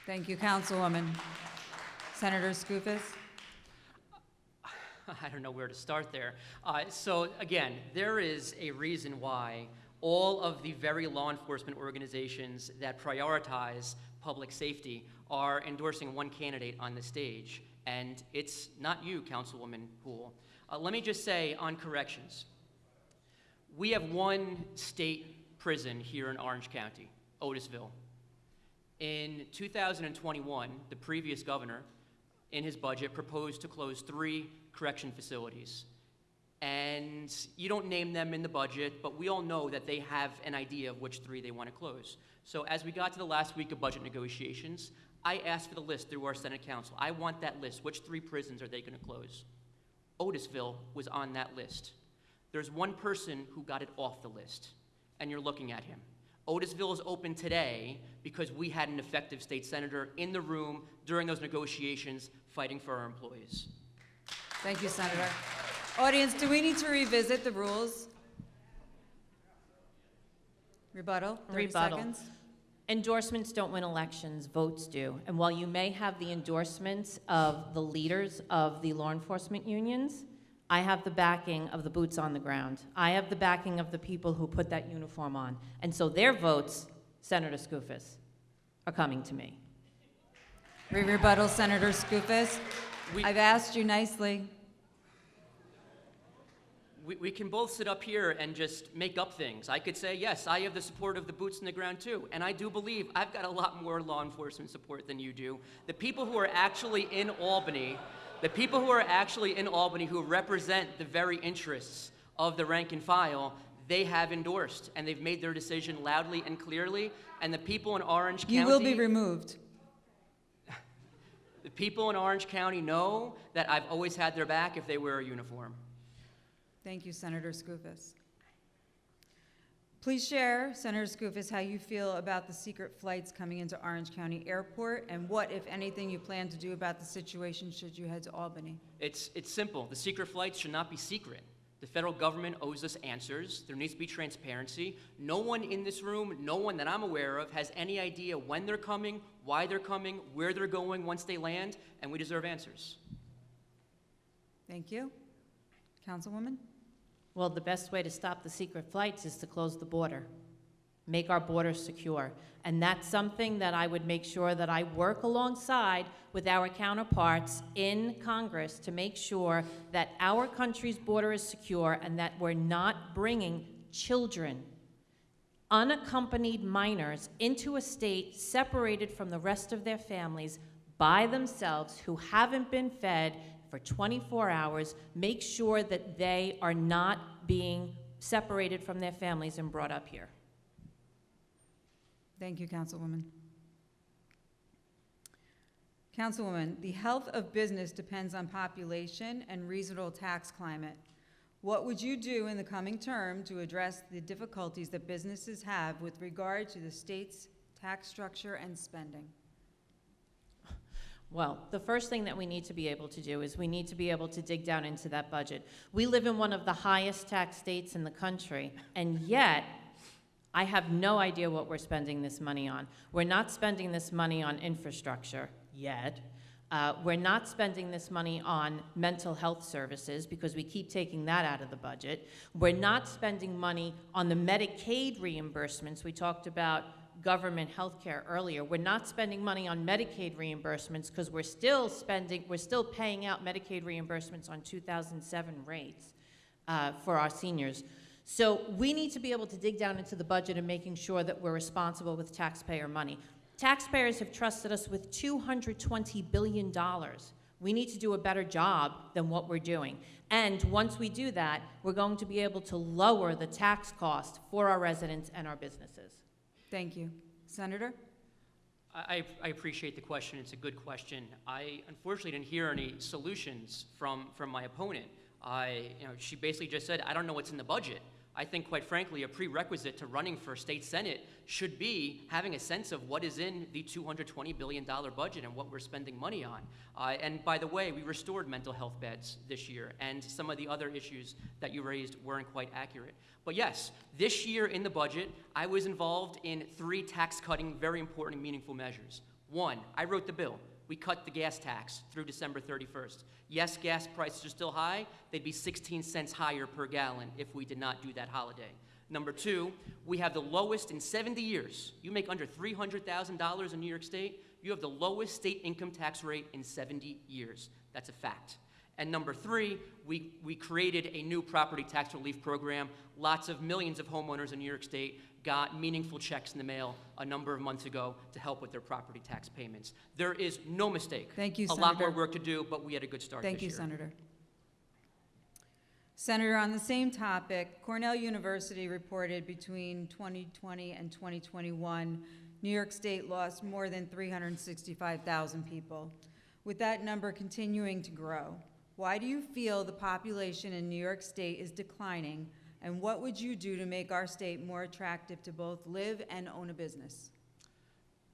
Thank you, Councilwoman. Senator Skoufis. I don't know where to start there. So again, there is a reason why all of the very law enforcement organizations that prioritize public safety are endorsing one candidate on the stage, and it's not you, Councilwoman Poole. Let me just say on corrections, we have one state prison here in Orange County, Otisville. In 2021, the previous governor, in his budget, proposed to close 3 correction facilities. And you don't name them in the budget, but we all know that they have an idea of which 3 they want to close. So as we got to the last week of budget negotiations, I asked for the list through our Senate Council. I want that list. Which 3 prisons are they going to close? Otisville was on that list. There's one person who got it off the list, and you're looking at him. Otisville is open today because we had an effective state senator in the room during those negotiations fighting for our employees. Thank you, Senator. Audience, do we need to revisit the rules? Rebuttal, 30 Rebuttal. seconds. Endorsements don't win elections, votes do. And while you may have the endorsements of the leaders of the law enforcement unions, I have the backing of the boots on the ground. I have the backing of the people who put that uniform on. And so their votes, Senator Skoufis, are coming to me. Rebuttal, Senator Skoufis. I've asked you nicely. We can both sit up here and just make up things. I could say, yes, I have the support of the boots on the ground too. And I do believe I've got a lot more law enforcement support than you do. The people who are actually in Albany, who represent the very interests of the rank and file, they have endorsed, and they've made their decision loudly and clearly, and the people in Orange County... You will be removed. The people in Orange County know that I've always had their back if they wear a uniform. Thank you, Senator Skoufis. Please share, Senator Skoufis, how you feel about the secret flights coming into Orange County Airport, and what, if anything, you plan to do about the situation should you head to Albany. It's simple. The secret flights should not be secret. The federal government owes us answers. There needs to be transparency. No one in this room, no one that I'm aware of, has any idea when they're coming, why they're coming, where they're going once they land, and we deserve answers. Thank you. Councilwoman? Well, the best way to stop the secret flights is to close the border, make our borders secure. And that's something that I would make sure that I work alongside with our counterparts in Congress to make sure that our country's border is secure and that we're not bringing children, unaccompanied minors, into a state separated from the rest of their families by themselves who haven't been fed for 24 hours. Make sure that they are not being separated from their families and brought up here. Thank you, Councilwoman. Councilwoman, the health of business depends on population and reasonable tax climate. What would you do in the coming term to address the difficulties that businesses have with regard to the state's tax structure and spending? Well, the first thing that we need to be able to do is we need to be able to dig down into that budget. We live in one of the highest tax states in the country, and yet I have no idea what we're spending this money on. We're not spending this money on infrastructure yet. We're not spending this money on mental health services because we keep taking that out of the budget. We're not spending money on the Medicaid reimbursements. We talked about government health care earlier. We're not spending money on Medicaid reimbursements because we're still paying out Medicaid reimbursements on 2007 rates for our seniors. So we need to be able to dig down into the budget and making sure that we're responsible with taxpayer money. Taxpayers have trusted us with $220 billion. We need to do a better job than what we're doing. And once we do that, we're going to be able to lower the tax cost for our residents and our businesses. Thank you. Senator? I appreciate the question. It's a good question. I unfortunately didn't hear any solutions from my opponent. She basically just said, I don't know what's in the budget. I think, quite frankly, a prerequisite to running for state senate should be having a sense of what is in the $220 billion budget and what we're spending money on. And by the way, we restored mental health beds this year, and some of the other issues that you raised weren't quite accurate. But yes, this year in the budget, I was involved in 3 tax-cutting, very important and meaningful measures. 1, I wrote the bill. We cut the gas tax through December 31st. Yes, gas prices are still high. They'd be 16 cents higher per gallon if we did not do that holiday. Number 2, we have the lowest in 70 years. You make under $300,000 in New York State, you have the lowest state income tax rate in 70 years. That's a fact. And number 3, we created a new property tax relief program. Lots of millions of homeowners in New York State got meaningful checks in the mail a number of months ago to help with their property tax payments. There is no mistake. Thank you, A Senator. lot more work to do, but we had a good start Thank this you, year. Senator. Senator, on the same topic, Cornell University reported between 2020 and 2021, New York State lost more than 365,000 people. With that number continuing to grow, why do you feel the population in New York State is declining, and what would you do to make our state more attractive to both live and own a business?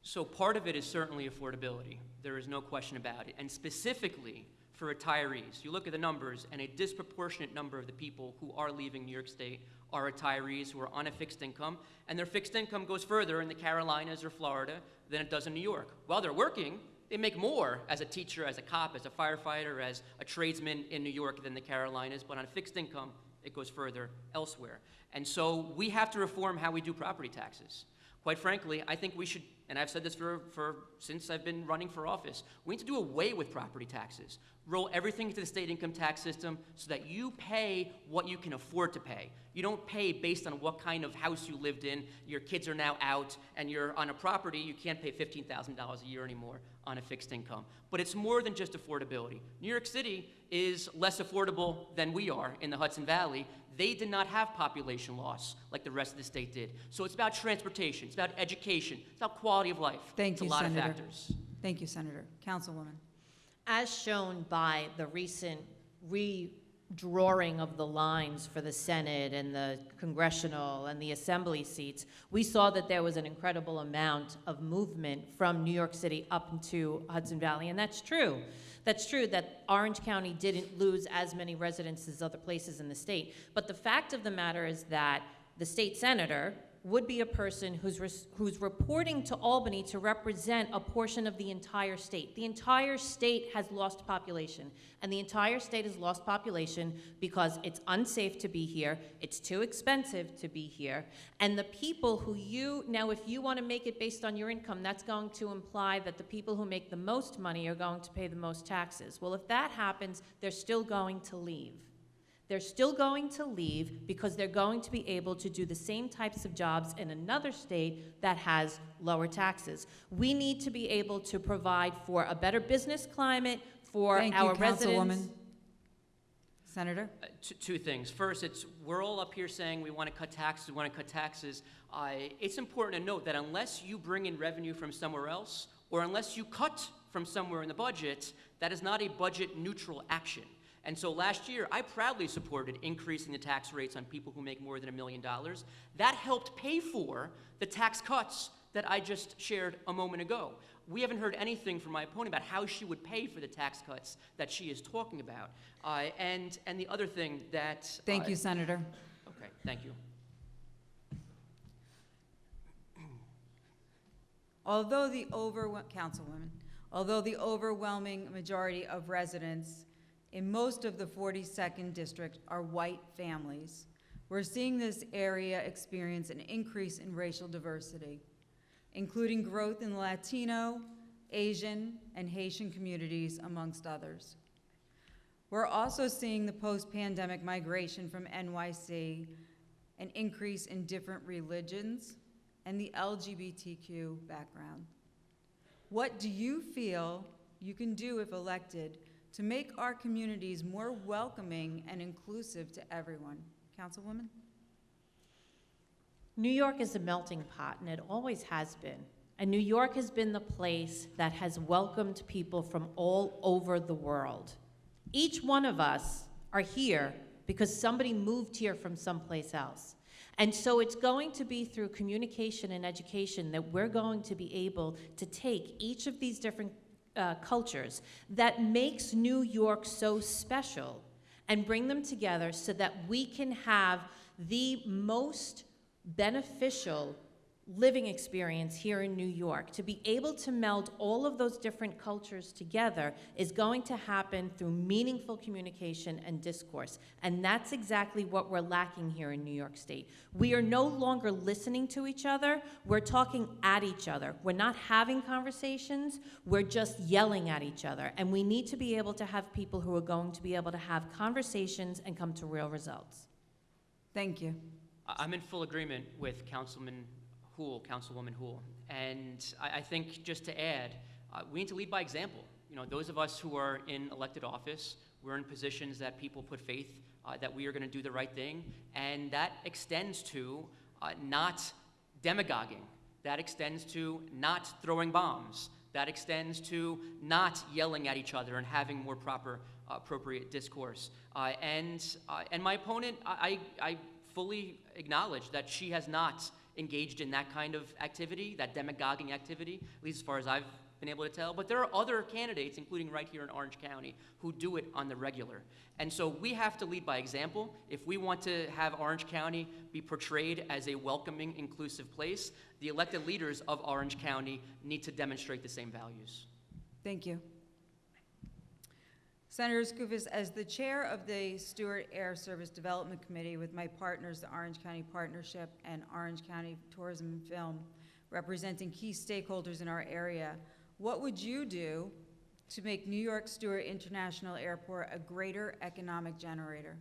So part of it is certainly affordability. There is no question about it. And specifically for retirees, you look at the numbers, and a disproportionate number of the people who are leaving New York State are retirees who are on a fixed income, and their fixed income goes further in the Carolinas or Florida than it does in New York. While they're working, they make more as a teacher, as a cop, as a firefighter, as a tradesman in New York than the Carolinas, but on a fixed income, it goes further elsewhere. And so we have to reform how we do property taxes. Quite frankly, I think we should, and I've said this since I've been running for office, we need to do away with property taxes. Roll everything into the state income tax system so that you pay what you can afford to pay. You don't pay based on what kind of house you lived in, your kids are now out, and you're on a property, you can't pay $15,000 a year anymore on a fixed income. But it's more than just affordability. New York City is less affordable than we are in the Hudson Valley. They did not have population loss like the rest of the state did. So it's about transportation, it's about education, it's about quality of life. Thank you, It's a lot Senator. of factors. Thank you, Senator. Councilwoman. As shown by the recent redrawing of the lines for the Senate and the congressional and the assembly seats, we saw that there was an incredible amount of movement from New York City up into Hudson Valley, and that's true. That's true that Orange County didn't lose as many residents as other places in the state, but the fact of the matter is that the state senator would be a person who's reporting to Albany to represent a portion of the entire state. The entire state has lost population, and the entire state has lost population because it's unsafe to be here, it's too expensive to be here, and the people who now if you want to make it based on your income, that's going to imply that the people who make the most money are going to pay the most taxes. Well, if that happens, they're still going to leave. They're still going to leave because they're going to be able to do the same types of jobs in another state that has lower taxes. We need to be able to provide for a better business climate for our residents. Thank you, Councilwoman. Senator? Two things. First, we're all up here saying we want to cut taxes, we want to cut taxes. It's important to note that unless you bring in revenue from somewhere else, or unless you cut from somewhere in the budget, that is not a budget-neutral action. And so last year, I proudly supported increasing the tax rates on people who make more than $1 million. That helped pay for the tax cuts that I just shared a moment ago. we haven't heard anything from my opponent about how she would pay for the tax cuts that she is talking about. And the other thing that... Thank you, Senator. Okay, thank you. Councilwoman, although the overwhelming majority of residents in most of the 42nd District are white families, we're seeing this area experience an increase in racial diversity, including growth in Latino, Asian, and Haitian communities, amongst others. We're also seeing the post-pandemic migration from NYC, an increase in different religions, and the LGBTQ background. What do you feel you can do, if elected, to make our communities more welcoming and inclusive to everyone? Councilwoman? New York is a melting pot, and it always has been. And New York has been the place that has welcomed people from all over the world. Each one of us are here because somebody moved here from someplace else. And so it's going to be through communication and education that we're going to be able to take each of these different cultures that makes New York so special and bring them together so that we can have the most beneficial living experience here in New York. To be able to meld all of those different cultures together is going to happen through meaningful communication and discourse. And that's exactly what we're lacking here in New York State. We are no longer listening to each other, we're talking at each other. We're not having conversations, we're just yelling at each other. And we need to be able to have people who are going to be able to have conversations and come to real results. Thank you. I'm in full agreement with Councilwoman Houle, and I think just to add, we need to lead by example. You know, those of us who are in elected office, we're in positions that people put faith that we are going to do the right thing, and that extends to not demagoguing. That extends to not throwing bombs. That extends to not yelling at each other and having more proper, appropriate discourse. And my opponent, I fully acknowledge that she has not engaged in that kind of activity, that demagoguing activity, at least as far as I've been able to tell. But there are other candidates, including right here in Orange County, who do it on the regular. And so we have to lead by example. If we want to have Orange County be portrayed as a welcoming, inclusive place, the elected leaders of Orange County need to demonstrate the same values. Thank you. Senator Skoufis, as the chair of the Stewart Air Service Development Committee with my partners, the Orange County Partnership and Orange County Tourism and Film, representing key stakeholders in our area, what would you do to make New York Stewart International Airport a greater economic generator?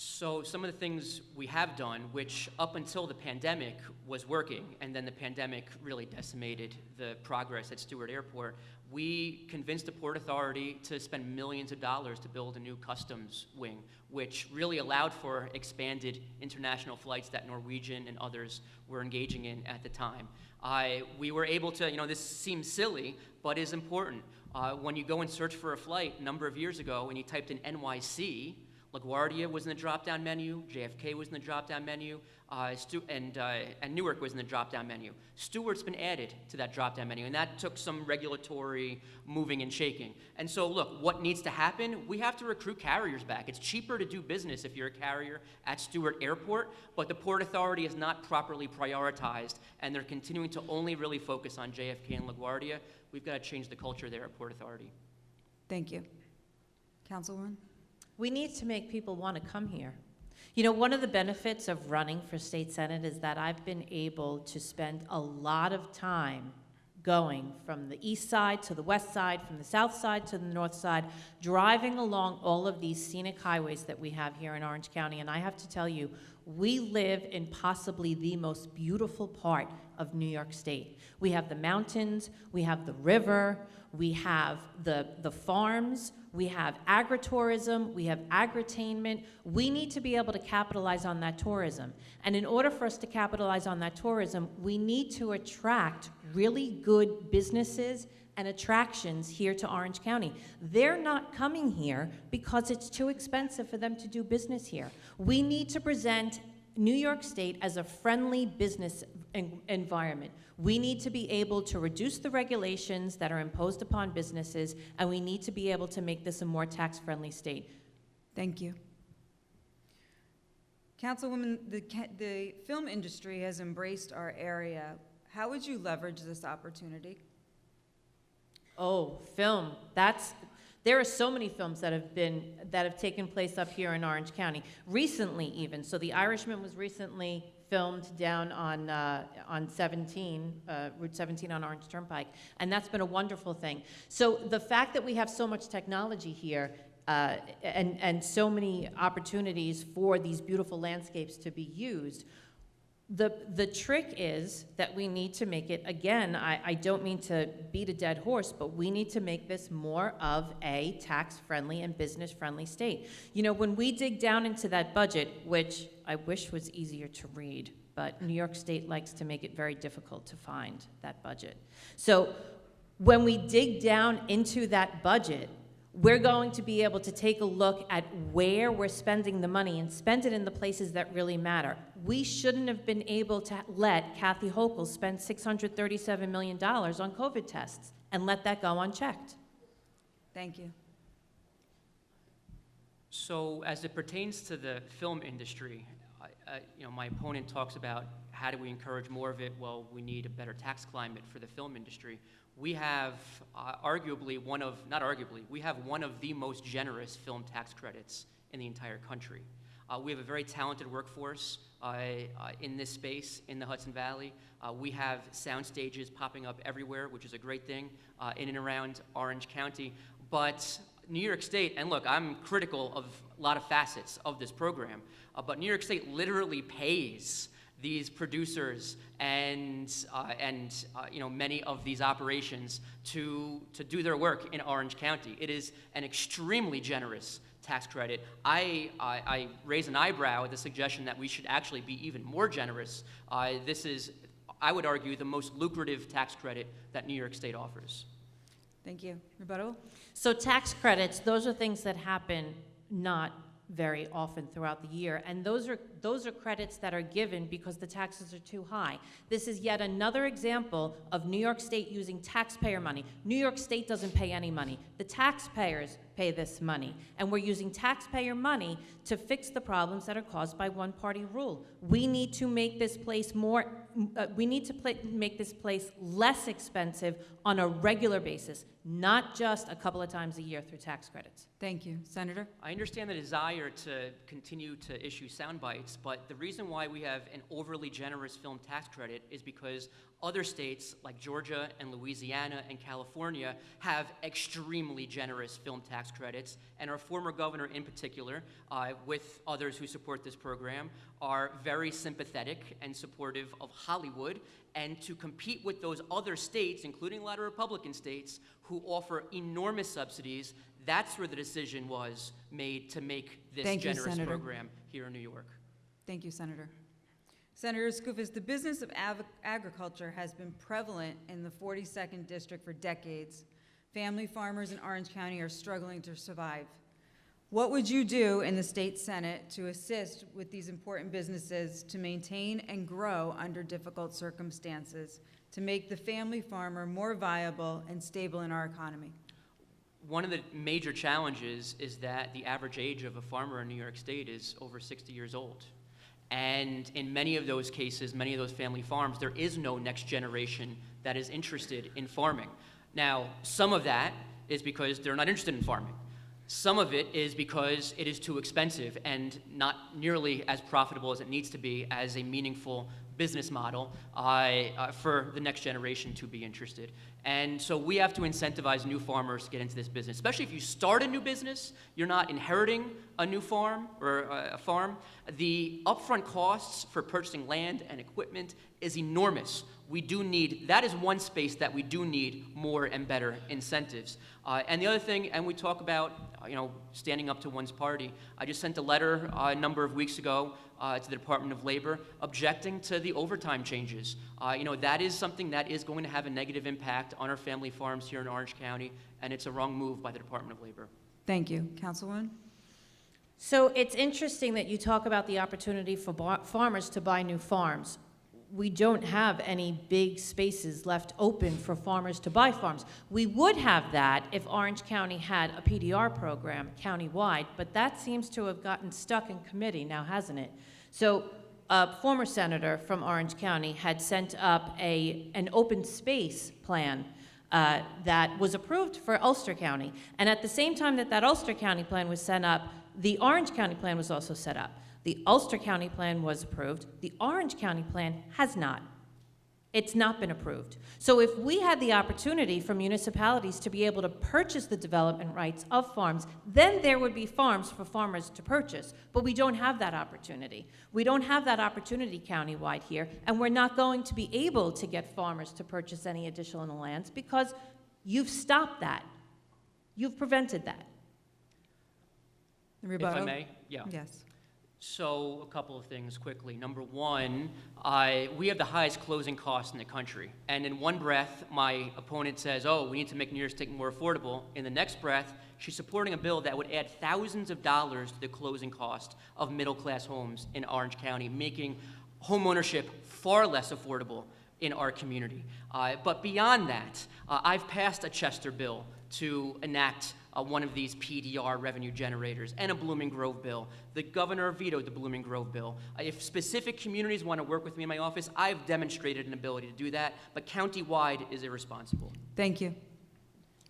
So some of the things we have done, which up until the pandemic was working, and then the pandemic really decimated the progress at Stewart Airport, we convinced the Port Authority to spend millions of dollars to build a new customs wing, which really allowed for expanded international flights that Norwegian and others were engaging in at the time. We were able to, this seems silly, but is important. When you go and search for a flight a number of years ago and you typed in NYC, LaGuardia was in the drop-down menu, JFK was in the drop-down menu, and Newark was in the drop-down menu. Stewart's been added to that drop-down menu, and that took some regulatory moving and shaking. And so, look, what needs to happen? We have to recruit carriers back. It's cheaper to do business if you're a carrier at Stewart Airport, but the Port Authority is not properly prioritized, and they're continuing to only really focus on JFK and LaGuardia. We've got to change the culture there at Port Authority. Thank you. Councilwoman? We need to make people want to come here. You know, one of the benefits of running for state senate is that I've been able to spend a lot of time going from the east side to the west side, from the south side to the north side, driving along all of these scenic highways that we have here in Orange County. And I have to tell you, we live in possibly the most beautiful part of New York State. We have the mountains, we have the river, we have the farms, we have agritourism, we have agritainment. We need to be able to capitalize on that tourism. And in order for us to capitalize on that tourism, we need to attract really good businesses and attractions here to Orange County. They're not coming here because it's too expensive for them to do business here. We need to present New York State as a friendly business environment. We need to be able to reduce the regulations that are imposed upon businesses, and we need to be able to make this a more tax-friendly state. Thank you. Councilwoman, the film industry has embraced our area. How would you leverage this opportunity? Oh, film. There are so many films that have taken place up here in Orange County, recently even. So The Irishman was recently filmed down on 17, Route 17 on Orange Turnpike, and that's been a wonderful thing. So the fact that we have so much technology here and so many opportunities for these beautiful landscapes to be used, the trick is that we need to make it, again, I don't mean to beat a dead horse, but we need to make this more of a tax-friendly and business-friendly state. You know, when we dig down into that budget, which I wish was easier to read, but New York State likes to make it very difficult to find that budget. So when we dig down into that budget, we're going to be able to take a look at where we're spending the money and spend it in the places that really matter. We shouldn't have been able to let Kathy Hochul spend $637 million on COVID tests and let that go unchecked. Thank you. So as it pertains to the film industry, my opponent talks about how do we encourage more of it? Well, we need a better tax climate for the film industry. We have we have one of the most generous film tax credits in the entire country. We have a very talented workforce in this space in the Hudson Valley. We have sound stages popping up everywhere, which is a great thing in and around Orange County. But New York State, and look, I'm critical of a lot of facets of this program, but New York State literally pays these producers and many of these operations to do their work in Orange County. It is an extremely generous tax credit. I raise an eyebrow at the suggestion that we should actually be even more generous. This is, I would argue, the most lucrative tax credit that New York State offers. Thank you. Rebuttal? So tax credits, those are things that happen not very often throughout the year, and those are credits that are given because the taxes are too high. This is yet another example of New York State using taxpayer money. New York State doesn't pay any money. The taxpayers pay this money, and we're using taxpayer money to fix the problems that are caused by one-party rule. We need to make this place make this place less expensive on a regular basis, not just a couple of times a year through tax credits. Thank you. Senator? I understand the desire to continue to issue sound bites, but the reason why we have an overly generous film tax credit is because other states like Georgia and Louisiana and California have extremely generous film tax credits, and our former governor in particular, with others who support this program, are very sympathetic and supportive of Hollywood, and to compete with those other states, including a lot of Republican states, who offer enormous subsidies. That's where the decision was made to make this generous program here in New York. Thank you, Senator. Senator Skoufis, the business of agriculture has been prevalent in the 42nd District for decades. Family farmers in Orange County are struggling to survive. What would you do in the state Senate to assist with these important businesses to maintain and grow under difficult circumstances, to make the family farmer more viable and stable in our economy? One of the major challenges is that the average age of a farmer in New York State is over 60 years old. And in many of those cases, many of those family farms, there is no next generation that is interested in farming. Now, some of that is because they're not interested in farming. Some of it is because it is too expensive and not nearly as profitable as it needs to be as a meaningful business model for the next generation to be interested. And so we have to incentivize new farmers to get into this business, especially if you start a new business, you're not inheriting a new farm or a farm. The upfront costs for purchasing land and equipment is enormous. We do need, that is one space that we do need more and better incentives. And the other thing, and we talk about, standing up to one's party. I just sent a letter a number of weeks ago to the Department of Labor objecting to the overtime changes. That is something that is going to have a negative impact on our family farms here in Orange County, and it's a wrong move by the Department of Labor. Thank you. Councilwoman? So it's interesting that you talk about the opportunity for farmers to buy new farms. We don't have any big spaces left open for farmers to buy farms. We would have that if Orange County had a PDR program countywide, but that seems to have gotten stuck in committee now, hasn't it? So a former senator from Orange County had sent up an open space plan that was approved for Ulster County. And at the same time that Ulster County plan was sent up, the Orange County plan was also set up. The Ulster County plan was approved. The Orange County plan has not. It's not been approved. So if we had the opportunity for municipalities to be able to purchase the development rights of farms, then there would be farms for farmers to purchase. But we don't have that opportunity. We don't have that opportunity countywide here, and we're not going to be able to get farmers to purchase any additional lands because you've stopped that. You've prevented that. If I may? Yeah. Yes. So a couple of things quickly. Number one, we have the highest closing costs in the country. And in one breath, my opponent says, oh, we need to make New York State more affordable. In the next breath, she's supporting a bill that would add thousands of dollars to the closing cost of middle-class homes in Orange County, making homeownership far less affordable in our community. But beyond that, I've passed a Chester bill to enact one of these PDR revenue generators and a Blooming Grove bill. The governor vetoed the Blooming Grove bill. If specific communities want to work with me in my office, I've demonstrated an ability to do that, but county-wide is irresponsible. Thank you.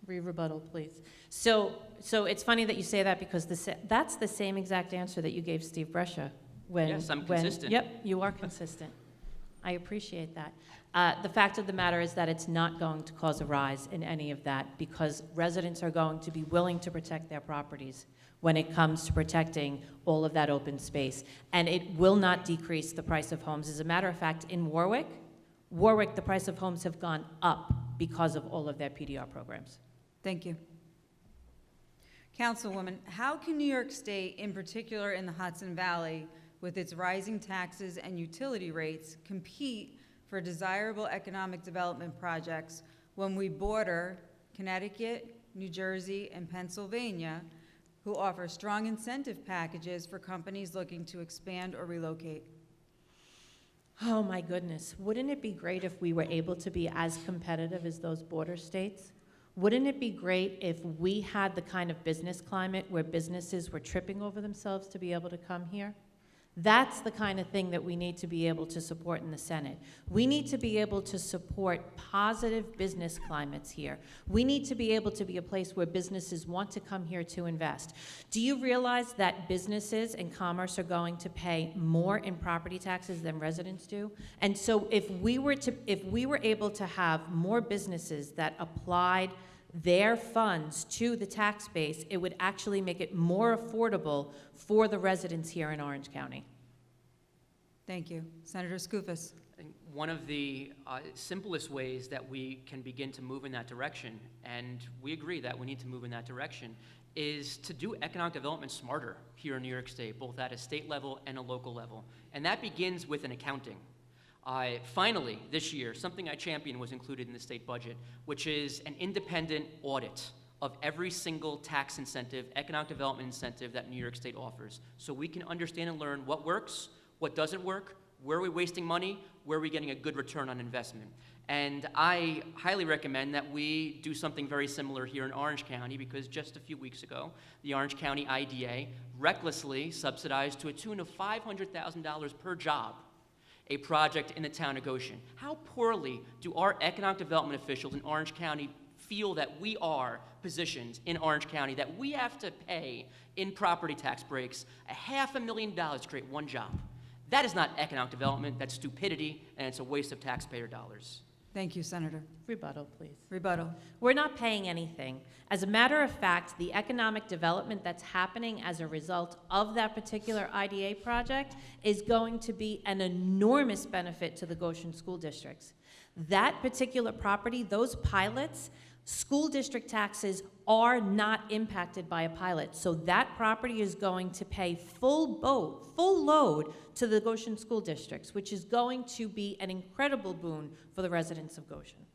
Rebuttal, please. So it's funny that you say that because that's the same exact answer that you gave Steve Brescia when. Yes, I'm consistent. Yep, you are consistent. I appreciate that. The fact of the matter is that it's not going to cause a rise in any of that because residents are going to be willing to protect their properties when it comes to protecting all of that open space. And it will not decrease the price of homes. As a matter of fact, in Warwick, the price of homes have gone up because of all of their PDR programs. Thank you. Councilwoman, how can New York State, in particular in the Hudson Valley, with its rising taxes and utility rates, compete for desirable economic development projects when we border Connecticut, New Jersey, and Pennsylvania, who offer strong incentive packages for companies looking to expand or relocate? Oh my goodness, wouldn't it be great if we were able to be as competitive as those border states? Wouldn't it be great if we had the kind of business climate where businesses were tripping over themselves to be able to come here? That's the kind of thing that we need to be able to support in the Senate. We need to be able to support positive business climates here. We need to be able to be a place where businesses want to come here to invest. Do you realize that businesses and commerce are going to pay more in property taxes than residents do? And so if we were able to have more businesses that applied their funds to the tax base, it would actually make it more affordable for the residents here in Orange County. Thank you. Senator Skoufis. I think one of the simplest ways that we can begin to move in that direction, and we agree that we need to move in that direction, is to do economic development smarter here in New York State, both at a state level and a local level. And that begins with an accounting. Finally, this year, something I championed was included in the state budget, which is an independent audit of every single tax incentive, economic development incentive that New York State offers, so we can understand and learn what works, what doesn't work, where are we wasting money, where are we getting a good return on investment. And I highly recommend that we do something very similar here in Orange County, because just a few weeks ago, the Orange County IDA recklessly subsidized to a tune of $500,000 per job a project in the town of Goshen. How poorly do our economic development officials in Orange County feel that we are positioned in Orange County, that we have to pay in property tax breaks $500,000 to create one job? That is not economic development, that's stupidity, and it's a waste of taxpayer dollars. Thank you, Senator. Rebuttal, please. Rebuttal. We're not paying anything. As a matter of fact, the economic development that's happening as a result of that particular IDA project is going to be an enormous benefit to the Goshen school districts. That particular property, those pilots, school district taxes are not impacted by a pilot. So that property is going to pay full load to the Goshen school districts, which is going to be an incredible boon for the residents of Goshen.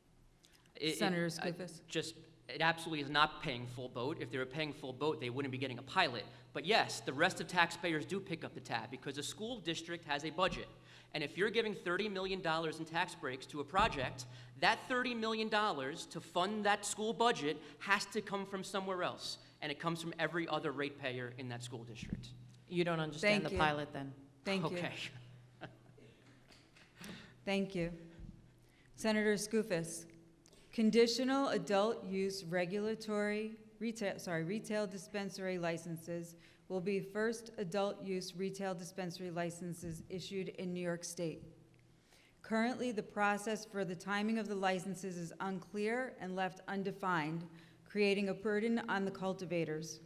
Senator Skoufis. Just it absolutely is not paying full boat. If they were paying full boat, they wouldn't be getting a pilot. But yes, the rest of taxpayers do pick up the tab because a school district has a budget. And if you're giving $30 million in tax breaks to a project, that $30 million to fund that school budget has to come from somewhere else. And it comes from every other ratepayer in that school district. You don't understand Thank the you. pilot then? Thank you. Okay. Thank you. Senator Skoufis. Conditional adult use retail dispensary licenses will be first adult use retail dispensary licenses issued in New York State. Currently, the process for the timing of the licenses is unclear and left undefined, creating a burden on the cultivators.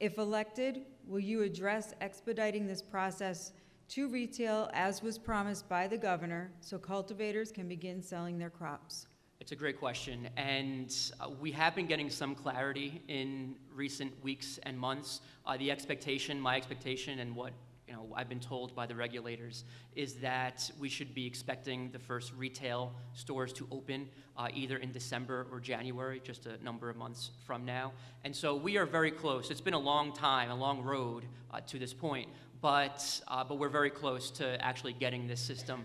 If elected, will you address expediting this process to retail as was promised by the governor so cultivators can begin selling their crops? It's a great question, and we have been getting some clarity in recent weeks and months. My expectation, and what I've been told by the regulators is that we should be expecting the first retail stores to open either in December or January, just a number of months from now. And so we are very close. It's been a long time, a long road to this point, but we're very close to actually getting this system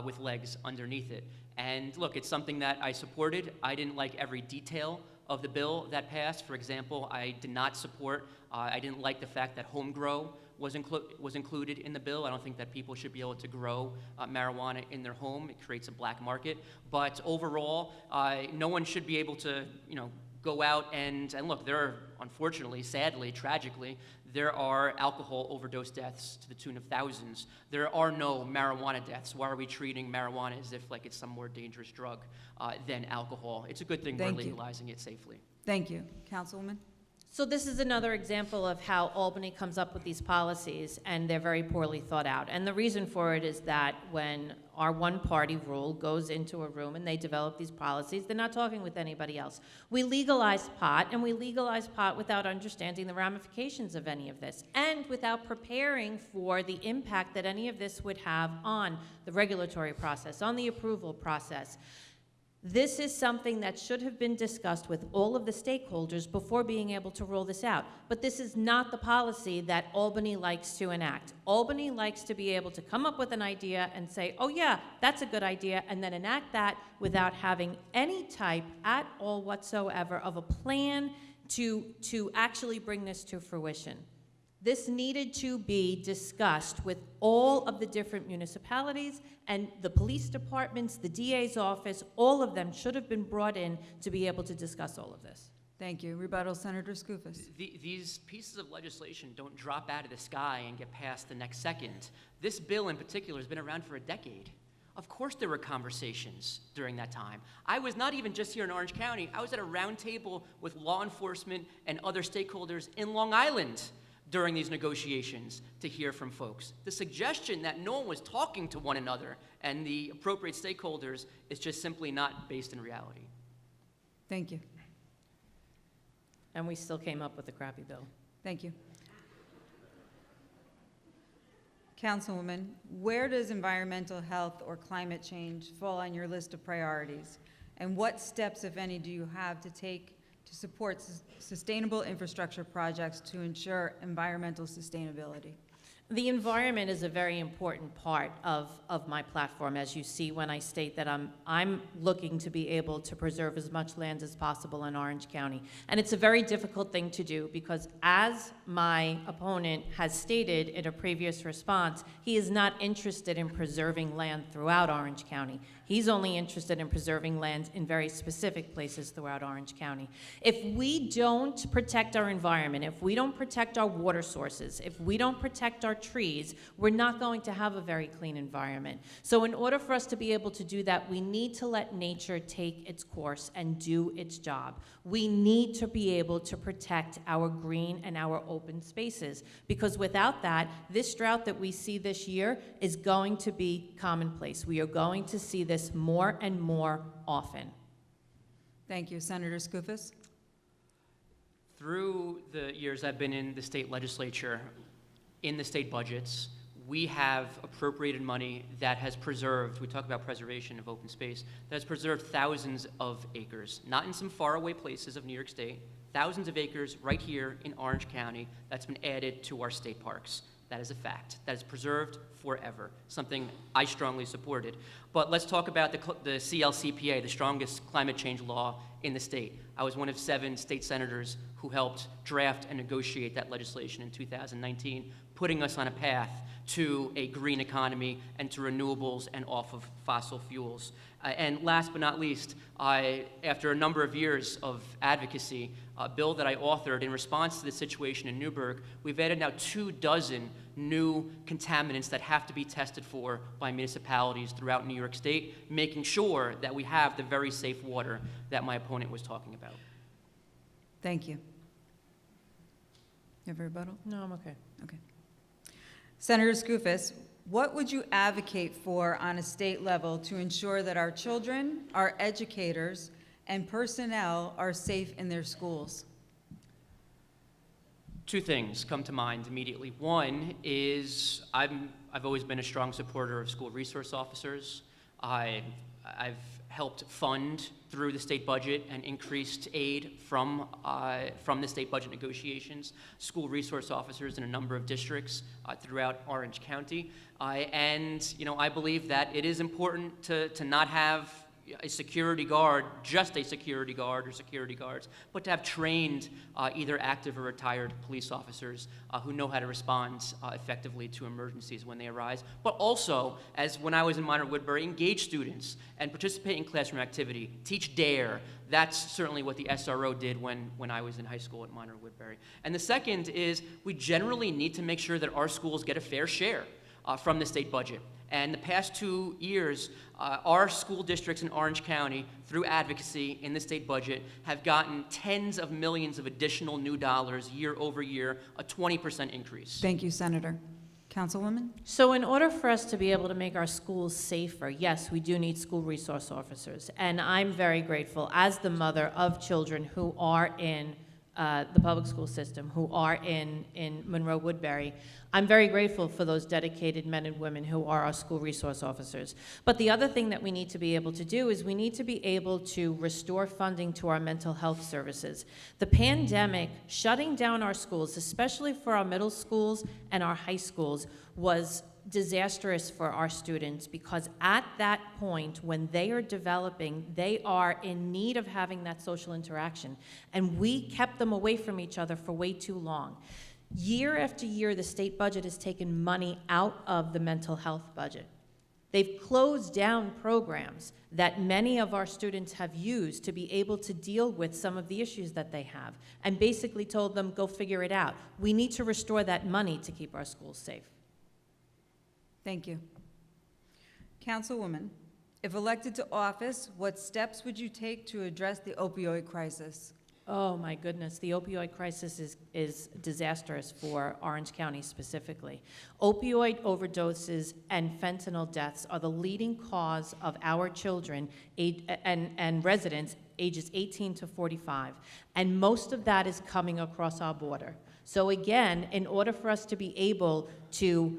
with legs underneath it. And look, it's something that I supported. I didn't like every detail of the bill that passed. For example, I did not support, I didn't like the fact that home grow was included in the bill. I don't think that people should be able to grow marijuana in their home. It creates a black market. But overall, no one should be able to, go out and look, there are, unfortunately, sadly, tragically, there are alcohol overdose deaths to the tune of thousands. There are no marijuana deaths. Why are we treating marijuana as if like it's some more dangerous drug than alcohol? It's a good thing we're legalizing it safely. Thank you. Councilwoman? So this is another example of how Albany comes up with these policies, and they're very poorly thought out. And the reason for it is that when our one-party rule goes into a room and they develop these policies, they're not talking with anybody else. We legalize pot, and we legalize pot without understanding the ramifications of any of this, and without preparing for the impact that any of this would have on the regulatory process, on the approval process. This is something that should have been discussed with all of the stakeholders before being able to roll this out. But this is not the policy that Albany likes to enact. Albany likes to be able to come up with an idea and say, oh yeah, that's a good idea, and then enact that without having any type at all whatsoever of a plan to actually bring this to fruition. This needed to be discussed with all of the different municipalities and the police departments, the DA's office, all of them should have been brought in to be able to discuss all of this. Thank you. Rebuttal, Senator Skoufis. These pieces of legislation don't drop out of the sky and get passed the next second. This bill in particular has been around for a decade. Of course there were conversations during that time. I was not even just here in Orange County. I was at a round table with law enforcement and other stakeholders in Long Island during these negotiations to hear from folks. The suggestion that no one was talking to one another and the appropriate stakeholders is just simply not based in reality. Thank you. And we still came up with a crappy bill. Thank you. Councilwoman, where does environmental health or climate change fall on your list of priorities? And what steps, if any, do you have to take to support sustainable infrastructure projects to ensure environmental sustainability? The environment is a very important part of my platform, as you see when I state that I'm looking to be able to preserve as much land as possible in Orange County. And it's a very difficult thing to do because, as my opponent has stated in a previous response, he is not interested in preserving land throughout Orange County. He's only interested in preserving land in very specific places throughout Orange County. If we don't protect our environment, if we don't protect our water sources, if we don't protect our trees, we're not going to have a very clean environment. So in order for us to be able to do that, we need to let nature take its course and do its job. We need to be able to protect our green and our open spaces, because without that, this drought that we see this year is going to be commonplace. We are going to see this more and more often. Thank you. Senator Skoufis. Through the years I've been in the state legislature, in the state budgets, we have appropriated money that has preserved, we talk about preservation of open space, that has preserved thousands of acres, not in some faraway places of New York State, thousands of acres right here in Orange County that's been added to our state parks. That is a fact. That is preserved forever, something I strongly supported. But let's talk about the CLCPA, the strongest climate change law in the state. I was one of 7 state senators who helped draft and negotiate that legislation in 2019, putting us on a path to a green economy and to renewables and off of fossil fuels. And last but not least, after a number of years of advocacy, a bill that I authored in response to the situation in Newburgh, we've added now 24 new contaminants that have to be tested for by municipalities throughout New York State, making sure that we have the very safe water that my opponent was talking about. Thank you. You have a rebuttal? No, I'm okay. Okay. Senator Skoufis, what would you advocate for on a state level to ensure that our children, our educators, and personnel are safe in their schools? 2 things come to mind immediately. One is I've always been a strong supporter of school resource officers. I've helped fund through the state budget and increased aid from the state budget negotiations, school resource officers in a number of districts throughout Orange County. And I believe that it is important to not have a security guard, just a security guard or security guards, but to have trained either active or retired police officers who know how to respond effectively to emergencies when they arise. But also, as when I was in Minor Woodbury, engage students and participate in classroom activity, teach DARE. That's certainly what the SRO did when I was in high school at Minor Woodbury. And the second is we generally need to make sure that our schools get a fair share from the state budget. And the past 2 years, our school districts in Orange County, through advocacy in the state budget, have gotten tens of millions of additional new dollars year over year, a 20% increase. Thank you, Senator. Councilwoman? So in order for us to be able to make our schools safer, yes, we do need school resource officers. And I'm very grateful, as the mother of children who are in the public school system, who are in Monroe Woodbury, I'm very grateful for those dedicated men and women who are our school resource officers. But the other thing that we need to be able to do is we need to be able to restore funding to our mental health services. The pandemic, shutting down our schools, especially for our middle schools and our high schools, was disastrous for our students, because at that point when they are developing, they are in need of having that social interaction, and we kept them away from each other for way too long. Year after year, the state budget has taken money out of the mental health budget. They've closed down programs that many of our students have used to be able to deal with some of the issues that they have, and basically told them, go figure it out. We need to restore that money to keep our schools safe. Thank you. Councilwoman, if elected to office, what steps would you take to address the opioid crisis? Oh my goodness, the opioid crisis is disastrous for Orange County specifically. Opioid overdoses and fentanyl deaths are the leading cause of our children and residents ages 18 to 45, and most of that is coming across our border. So again, in order for us to be able to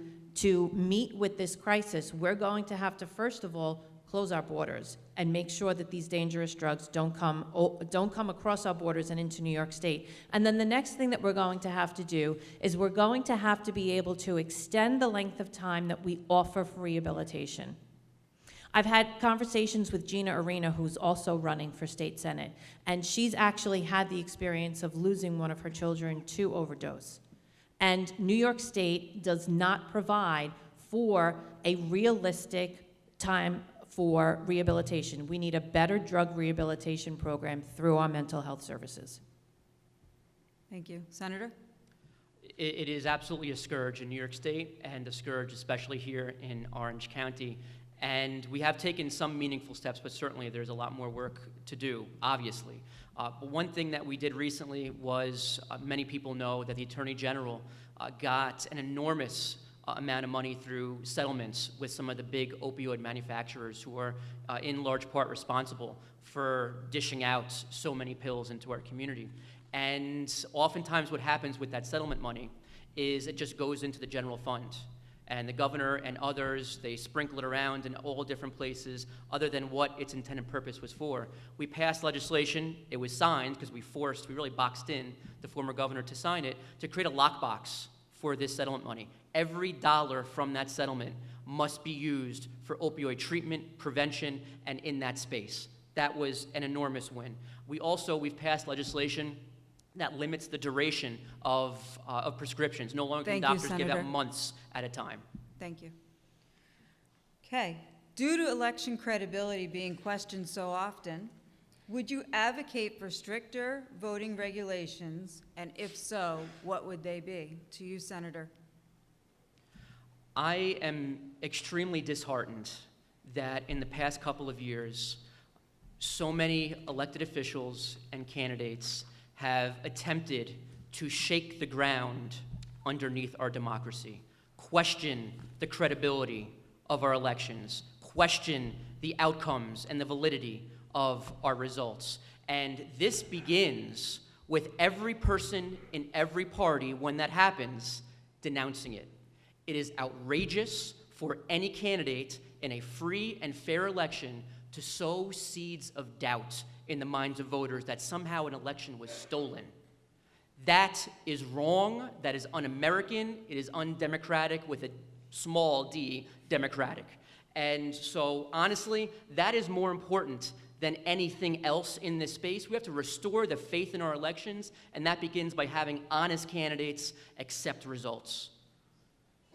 meet with this crisis, we're going to have to, first of all, close our borders and make sure that these dangerous drugs don't come across our borders and into New York State. And then the next thing that we're going to have to do is we're going to have to be able to extend the length of time that we offer for rehabilitation. I've had conversations with Gina Arena, who's also running for state senate, and she's actually had the experience of losing one of her children to overdose. And New York State does not provide for a realistic time for rehabilitation. We need a better drug rehabilitation program through our mental health services. Thank you. Senator? It is absolutely a scourge in New York State, and a scourge especially here in Orange County. And we have taken some meaningful steps, but certainly there's a lot more work to do, obviously. But one thing that we did recently was, many people know that the Attorney General got an enormous amount of money through settlements with some of the big opioid manufacturers who are in large part responsible for dishing out so many pills into our community. And oftentimes what happens with that settlement money is it just goes into the general fund. And the governor and others, they sprinkle it around in all different places other than what its intended purpose was for. We passed legislation, it was signed because we really boxed in the former governor to sign it, to create a lockbox for this settlement money. Every dollar from that settlement must be used for opioid treatment, prevention, and in that space. That was an enormous win. We've passed legislation that limits the duration of prescriptions. No longer can Thank you, doctors give out Senator. months at a time. Thank you. Okay. Due to election credibility being questioned so often, would you advocate for stricter voting regulations? And if so, what would they be? To you, Senator. I am extremely disheartened that in the past couple of years, so many elected officials and candidates have attempted to shake the ground underneath our democracy, question the credibility of our elections, question the outcomes and the validity of our results. And this begins with every person in every party, when that happens, denouncing it. It is outrageous for any candidate in a free and fair election to sow seeds of doubt in the minds of voters that somehow an election was stolen. That is wrong, that is un-American, it is undemocratic with a small d, democratic. And so, honestly, that is more important than anything else in this space. We have to restore the faith in our elections, and that begins by having honest candidates accept results.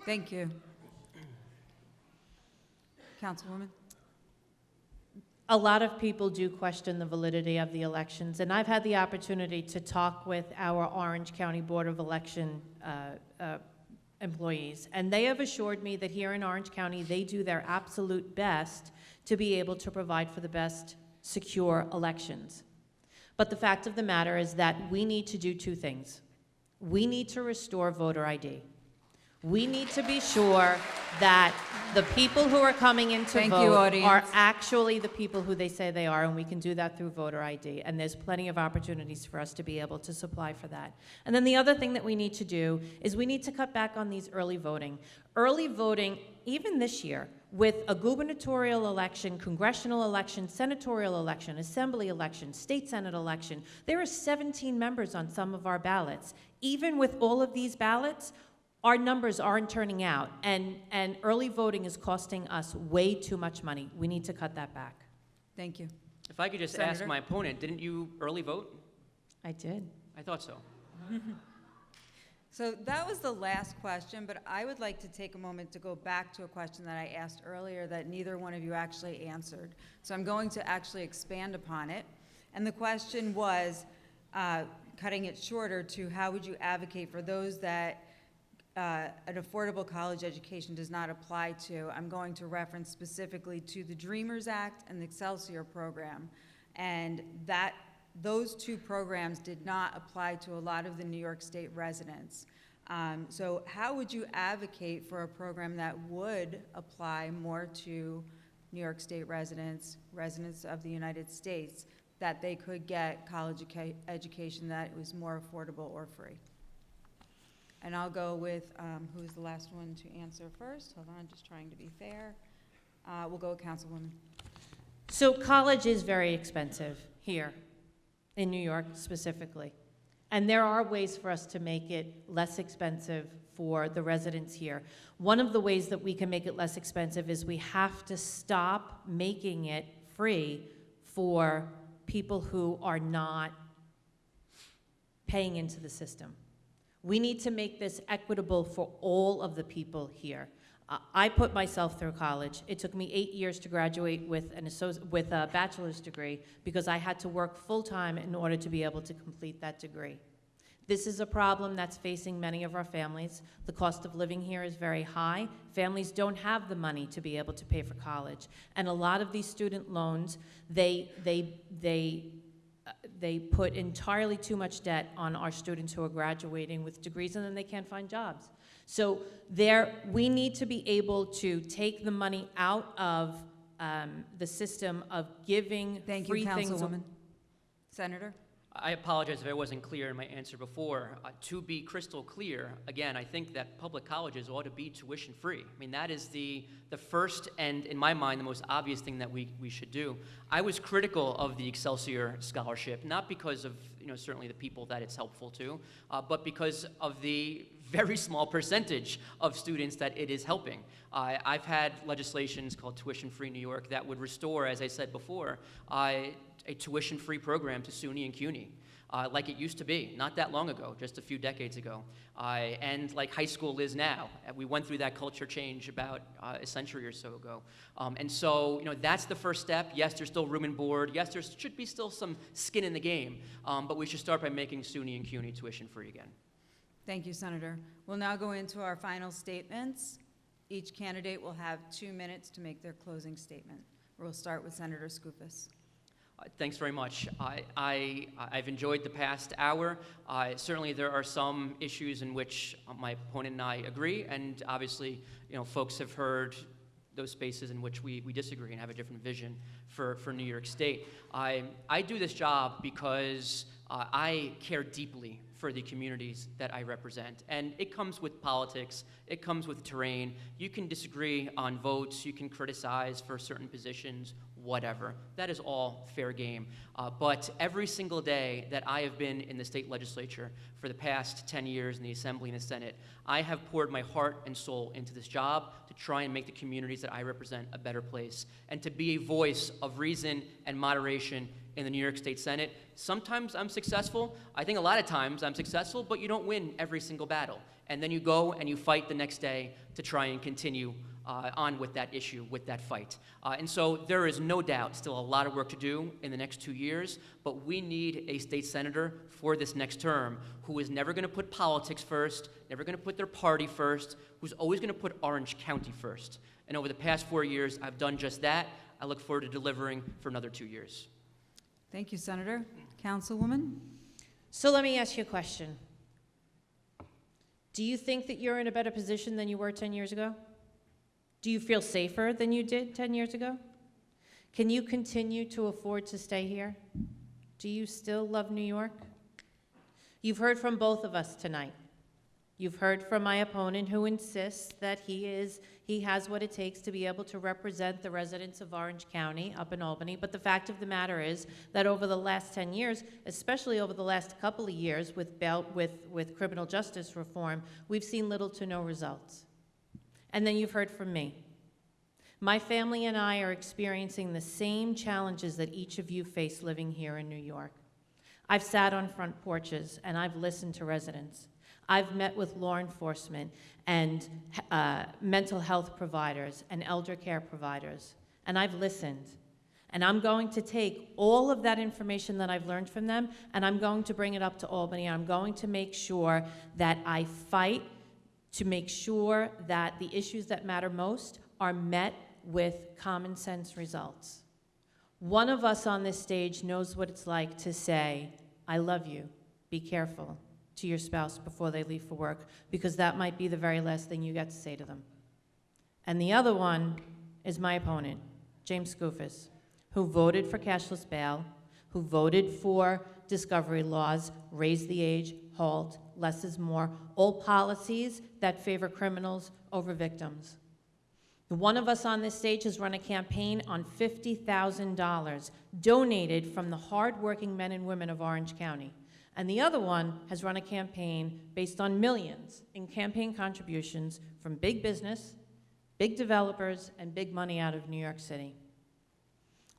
Thank you. Councilwoman? A lot of people do question the validity of the elections, and I've had the opportunity to talk with our Orange County Board of Election employees, and they have assured me that here in Orange County, they do their absolute best to be able to provide for the best secure elections. But the fact of the matter is that we need to do two things. We need to restore voter ID. We need to be sure that the people who are coming in to Thank you, vote audience. are actually the people who they say they are, and we can do that through voter ID. And there's plenty of opportunities for us to be able to supply for that. And then the other thing that we need to do is we need to cut back on these early voting. Early voting, even this year, with a gubernatorial election, congressional election, senatorial election, assembly election, state senate election, there are 17 members on some of our ballots. Even with all of these ballots, our numbers aren't turning out, and early voting is costing us way too much money. We need to cut that back. Thank you. If I could just Senator? ask my opponent, didn't you early vote? I did. I thought so. So that was the last question, but I would like to take a moment to go back to a question that I asked earlier that neither one of you actually answered. So I'm going to actually expand upon it. And the question was, cutting it shorter to how would you advocate for those that an affordable college education does not apply to. I'm going to reference specifically to the Dreamers Act and the Excelsior program. And those two programs did not apply to a lot of the New York State residents. So how would you advocate for a program that would apply more to New York State residents, residents of the United States, that they could get college education that was more affordable or free? And I'll go with who's the last one to answer first. Hold on, just trying to be fair. We'll go with Councilwoman. So college is very expensive here in New York specifically. And there are ways for us to make it less expensive for the residents here. One of the ways that we can make it less expensive is we have to stop making it free for people who are not paying into the system. We need to make this equitable for all of the people here. I put myself through college. It took me 8 years to graduate with a bachelor's degree because I had to work full-time in order to be able to complete that degree. This is a problem that's facing many of our families. The cost of living here is very high. Families don't have the money to be able to pay for college. And a lot of these student loans, they put entirely too much debt on our students who are graduating with degrees, and then they can't find jobs. So we need to be able to take the money out of the system of giving Thank you, free things. Councilwoman. Senator? I apologize if I wasn't clear in my answer before. To be crystal clear, again, I think that public colleges ought to be tuition free. I mean, that is the first and, in my mind, the most obvious thing that we should do. I was critical of the Excelsior Scholarship, not because of, certainly the people that it's helpful to, but because of the very small percentage of students that it is helping. I've had legislations called Tuition Free New York that would restore, as I said before, a tuition-free program to SUNY and CUNY, like it used to be, not that long ago, just a few decades ago, and like high school is now. We went through that culture change about a century or so ago. And so, that's the first step. Yes, there's still room and board. Yes, there should be still some skin in the game, but we should start by making SUNY and CUNY tuition-free again. Thank you, Senator. We'll now go into our final statements. Each candidate will have 2 minutes to make their closing statement. We'll start with Senator Skoufis. Thanks very much. I've enjoyed the past hour. Certainly there are some issues in which my opponent and I agree, and obviously, folks have heard those spaces in which we disagree and have a different vision for New York State. I do this job because I care deeply for the communities that I represent. And it comes with politics, it comes with terrain. You can disagree on votes, you can criticize for certain positions, whatever. That is all fair game. But every single day that I have been in the state legislature for the past 10 years in the Assembly and the Senate, I have poured my heart and soul into this job to try and make the communities that I represent a better place, and to be a voice of reason and moderation in the New York State Senate. Sometimes I'm successful. I think a lot of times I'm successful, but you don't win every single battle. And then you go and you fight the next day to try and continue on with that issue, with that fight. And so there is no doubt still a lot of work to do in the next 2 years, but we need a state senator for this next term who is never gonna put politics first, never gonna put their party first, who's always gonna put Orange County first. And over the past 4 years, I've done just that. I look forward to delivering for another 2 years. Thank you, Senator. Councilwoman? So let me ask you a question. Do you think that you're in a better position than you were 10 years ago? Do you feel safer than you did 10 years ago? Can you continue to afford to stay here? Do you still love New York? You've heard from both of us tonight. You've heard from my opponent, who insists that he has what it takes to be able to represent the residents of Orange County up in Albany. But the fact of the matter is that over the last 10 years, especially over the last couple of years with criminal justice reform, we've seen little to no results. And then you've heard from me. My family and I are experiencing the same challenges that each of you face living here in New York. I've sat on front porches and I've listened to residents. I've met with law enforcement and mental health providers and elder care providers, and I've listened. And I'm going to take all of that information that I've learned from them, and I'm going to bring it up to Albany. I'm going to make sure that I fight to make sure that the issues that matter most are met with common sense results. One of us on this stage knows what it's like to say, "I love you, be careful," to your spouse before they leave for work, because that might be the very last thing you get to say to them. And the other one is my opponent, James Skoufis, who voted for cashless bail, who voted for discovery laws, raise the age, halt, less is more, all policies that favor criminals over victims. One of us on this stage has run a campaign on $50,000 donated from the hardworking men and women of Orange County. And the other one has run a campaign based on millions in campaign contributions from big business, big developers, and big money out of New York City.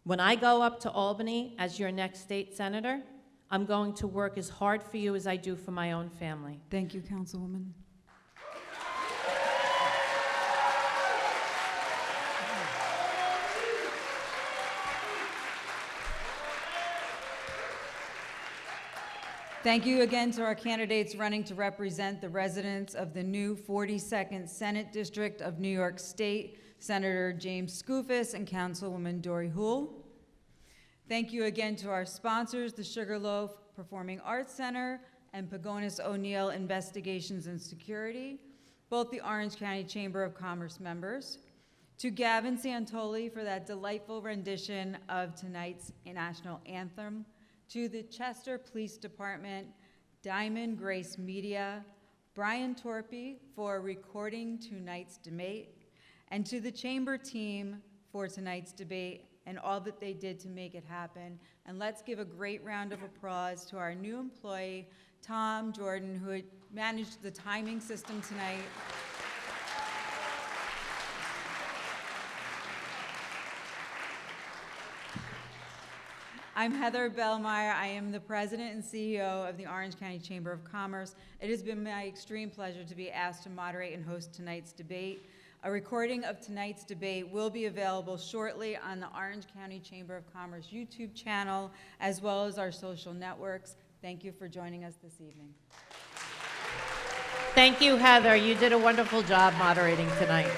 When I go up to Albany as your next state senator, I'm going to work as hard for you as I do for my own family. Thank you, Councilwoman. Thank you again to our candidates running to represent the residents of the new 42nd Senate District of New York State, Senator James Skoufis and Councilwoman Dory Houle. Thank you again to our sponsors, the Sugarloaf Performing Arts Center and Pagonis O'Neill Investigations and Security, both the Orange County Chamber of Commerce members. To Gavin Santoli for that delightful rendition of tonight's national anthem. to the Chester Police Department, Diamond Grace Media, Brian Torpy for recording tonight's debate, and to the Chamber team for tonight's debate and all that they did to make it happen. And let's give a great round of applause to our new employee, Tom Jordan, who had managed the timing system tonight. I'm Heather Bellmeyer. I am the President and CEO of the Orange County Chamber of Commerce. It has been my extreme pleasure to be asked to moderate and host tonight's debate. A recording of tonight's debate will be available shortly on the Orange County Chamber of Commerce YouTube channel, as well as our social networks. Thank you for joining us this evening. Thank you, Heather. You did a wonderful job moderating tonight.